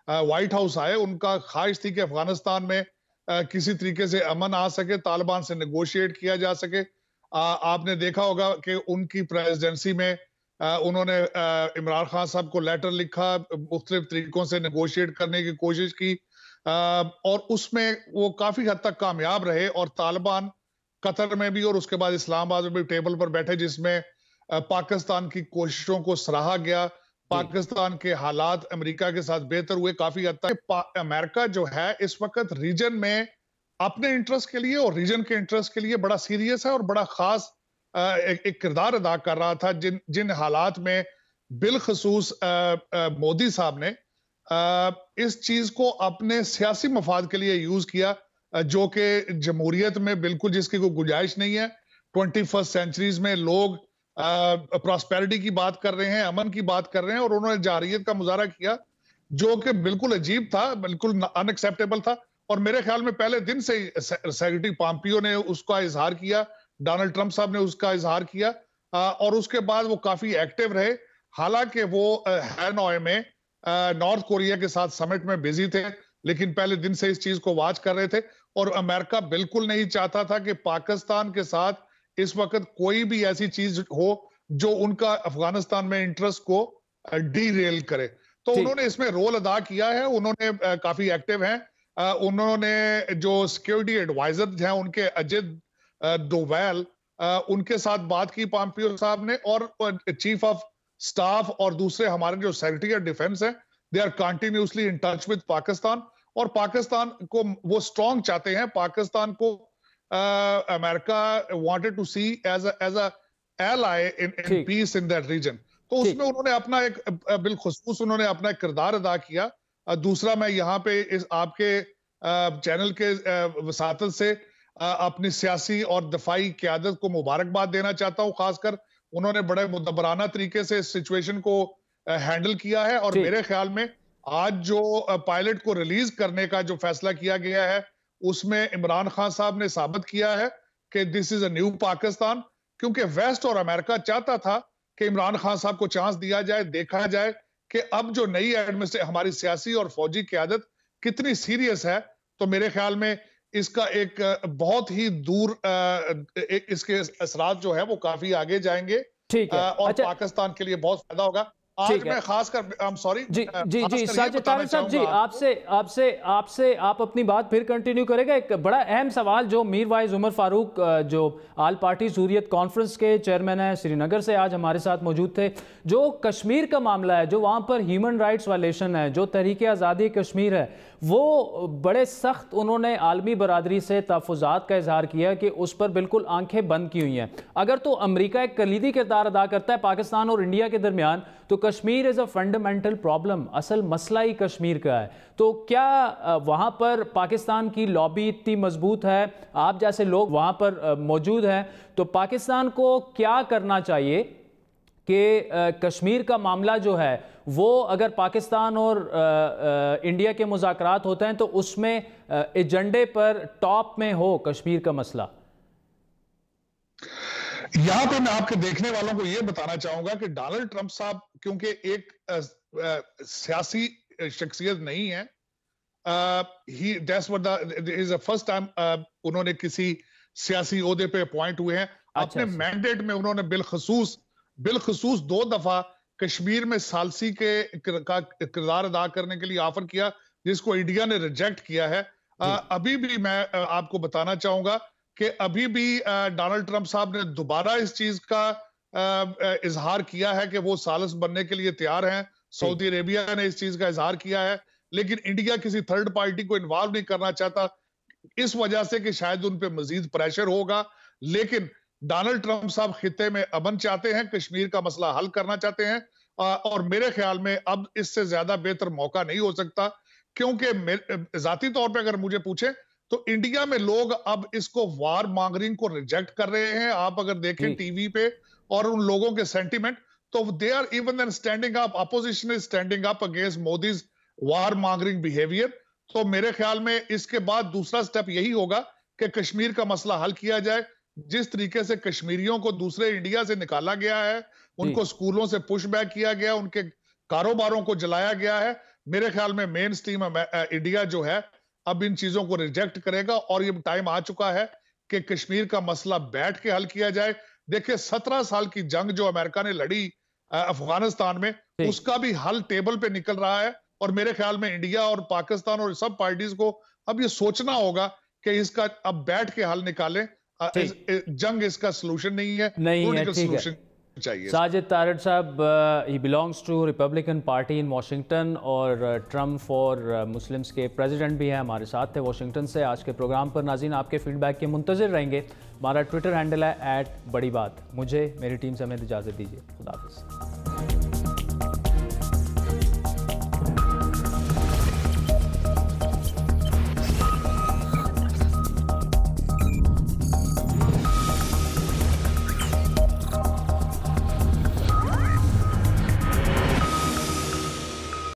व्हाइट हाउस आए, उनका ख्वाहिश थी कि अफगानिस्तान में किसी तरीके से अमन आ सके, तालिबान से नेगोशिएट किया जा सके। आपने देखा होगा कि उनकी प्रेसिडेंसी में उन्होंने इमरान खान साहब को लेटर लिखा, मुख्तलिफ तरीकों से नेगोशिएट करने की कोशिश की, और उसमें वो काफी हद तक कामयाब रहे। और तालिबान कतर में भी और उसके बाद इस्लामाबाद में भी टेबल पर बैठे, जिसमें पाकिस्तान की कोशिशों को सराहा गया। पाकिस्तान के हालात अमेरिका के साथ बेहतर हुए काफी हद तक। अमेरिका जो है इस वक्त रीजन में अपने इंटरेस्ट के लिए और रीजन के इंटरेस्ट के लिए बड़ा सीरियस है और बड़ा खास एक किरदार अदा कर रहा था, जिन हालात में बिलखसूस मोदी साहब ने इस चीज को अपने सियासी मफाद के लिए यूज किया, जो कि जमहूरियत में बिल्कुल जिसकी कोई गुंजाइश नहीं है। 21st सेंचुरीज में लोग प्रॉस्पेरिटी की बात कर रहे हैं, अमन की बात कर रहे हैं, और उन्होंने जारहियत का मुजाहरा किया जो कि बिल्कुल अजीब था, बिल्कुल अनएक्सेप्टेबल था। और मेरे ख्याल में पहले दिन से ही सेक्रेटरी पॉम्पियो ने उसका इजहार किया, डोनाल्ड ट्रंप साहब ने उसका इजहार किया, और उसके बाद वो काफी एक्टिव रहे। हालांकि वो हैनोई में नॉर्थ कोरिया के साथ समिट में बिजी थे, लेकिन पहले दिन से इस चीज को वॉच कर रहे थे। और अमेरिका बिल्कुल नहीं चाहता था कि पाकिस्तान के साथ इस वक्त कोई भी ऐसी चीज हो जो उनका अफगानिस्तान में इंटरेस्ट को डीरेल करे। तो उन्होंने इसमें रोल अदा किया है, उन्होंने काफी एक्टिव हैं। उन्होंने जो सिक्योरिटी एडवाइजर हैं उनके अजित डोवाल, उनके साथ बात की पॉम्पियो साहब ने, और चीफ ऑफ स्टाफ और दूसरे हमारे जो सेक्रेटरी ऑफ डिफेंस है, they are continuously in touch with Pakistan. और पाकिस्तान को वो स्ट्रांग चाहते हैं, पाकिस्तान को America wanted to see as a ally in peace in that region. तो उसमें उन्होंने अपना एक बिलखुसूस उन्होंने अपना एक किरदार अदा किया। दूसरा, मैं यहाँ पे इस आपके चैनल के वसातत से अपनी सियासी और दफाई क़यादत को मुबारकबाद देना चाहता हूँ। खासकर उन्होंने बड़े मुदब्बराना तरीके से इस सिचुएशन को हैंडल किया है। और मेरे ख्याल में आज जो पायलट को रिलीज करने का जो फैसला किया गया है, उसमें इमरान खान साहब ने साबित किया है कि this is a new Pakistan. क्योंकि वेस्ट और अमेरिका चाहता था कि इमरान खान साहब को चांस दिया जाए, देखा जाए कि अब जो नई एडमिनिस्ट्रेशन हमारी सियासी और फौजी क़यादत कितनी सीरियस है। तो मेरे ख्याल में इसका एक बहुत ही दूर इसके असरात जो है वो काफी आगे जाएंगे। ठीक है। और पाकिस्तान के लिए बहुत फायदा होगा। आज मैं खासकर साजिद तारिक साहब जी, आपसे आप अपनी बात फिर कंटिन्यू करेगा। एक बड़ा अहम सवाल जो मीर वाइज उमर फारूक जो आल पार्टी हुर्रियत कॉन्फ्रेंस के चेयरमैन है, श्रीनगर से आज हमारे साथ मौजूद थे। जो कश्मीर का मामला है, जो वहाँ पर ह्यूमन राइट्स वायलेशन है, जो तहरीक आज़ादी कश्मीर है, वो बड़े सख्त उन्होंने आलमी बरादरी से तहफ़्फ़ुज़ात का इजहार किया कि उस पर बिल्कुल आंखें बंद की हुई हैं। अगर तो अमेरिका एक कलीदी किरदार अदा करता है पाकिस्तान और इंडिया के दरमियान, तो Kashmir is a fundamental problem, असल मसला ही कश्मीर का है। तो क्या वहाँ पर पाकिस्तान की लॉबी इतनी मजबूत है, आप जैसे लोग वहाँ पर मौजूद हैं, तो पाकिस्तान को क्या करना चाहिए कि कश्मीर का मामला जो है वो अगर पाकिस्तान और इंडिया के मुज़ाकरात होते हैं तो उसमें एजेंडे पर टॉप में हो कश्मीर का मसला? यहां पे मैं आपके देखने वालों को यह बताना चाहूंगा कि डोनाल्ड ट्रंप साहब क्योंकि एक सियासी शख्सियत नहीं है, फर्स्ट टाइम उन्होंने किसी सियासी ओहदे पे अपॉइंट हुए हैं। अपने मैंडेट में उन्होंने बिलखसूस 2 दफा कश्मीर में सालसी के किरदार अदा करने के लिए ऑफर किया, जिसको इंडिया ने रिजेक्ट किया है। अभी भी मैं आपको बताना चाहूंगा कि अभी भी डोनाल्ड ट्रंप साहब ने दोबारा इस चीज का इजहार किया है कि वो सालिस बनने के लिए तैयार हैं। सऊदी अरेबिया ने इस चीज का इजहार किया है, लेकिन इंडिया किसी थर्ड पार्टी को इन्वॉल्व नहीं करना चाहता, इस वजह से कि शायद उन पे मजीद प्रेशर होगा। लेकिन डोनाल्ड ट्रंप साहब खित्ते में अमन चाहते हैं, कश्मीर का मसला हल करना चाहते हैं, और मेरे ख्याल में अब इससे ज्यादा बेहतर मौका नहीं हो सकता। क्योंकि जाती तौर पे अगर मुझे पूछे तो इंडिया में लोग अब इसको वार मॉन्गरिंग को रिजेक्ट कर रहे हैं। आप अगर देखें टीवी पे और उन लोगों के सेंटीमेंट, तो they are even standing up, opposition is standing up against Modi's war mongering behaviour. तो मेरे ख्याल में इसके बाद दूसरा स्टेप यही होगा कि कश्मीर का मसला हल किया जाए। जिस तरीके से कश्मीरियों को दूसरे इंडिया से निकाला गया है, उनको स्कूलों से पुश बैक किया गया, उनके कारोबारों को जलाया गया है, मेरे ख्याल में मेन स्ट्रीम इंडिया जो है अब इन चीजों को रिजेक्ट करेगा। और ये टाइम आ चुका है कि कश्मीर का मसला बैठ के हल किया जाए। देखिए 17 साल की जंग जो अमेरिका ने लड़ी अफगानिस्तान में, उसका भी हल टेबल पे निकल रहा है। और मेरे ख्याल में इंडिया और पाकिस्तान और सब पार्टीज को अब ये सोचना होगा कि इसका अब बैठ के हल निकालें। जंग इसका सलूशन नहीं है, सलूशन चाहिए। साजिद तारिक साहब, he belongs to Republican party in Washington और ट्रम्प फॉर मुस्लिम्स के प्रेसिडेंट भी हैं, हमारे साथ थे वाशिंगटन से आज के प्रोग्राम पर। नाज़रीन, आपके फीडबैक के मुंतज़िर रहेंगे। हमारा ट्विटर हैंडल है @बड़ी बात। मुझे मेरी टीम से हमें इजाज़त दीजिए। खुदा हाफ़िज़।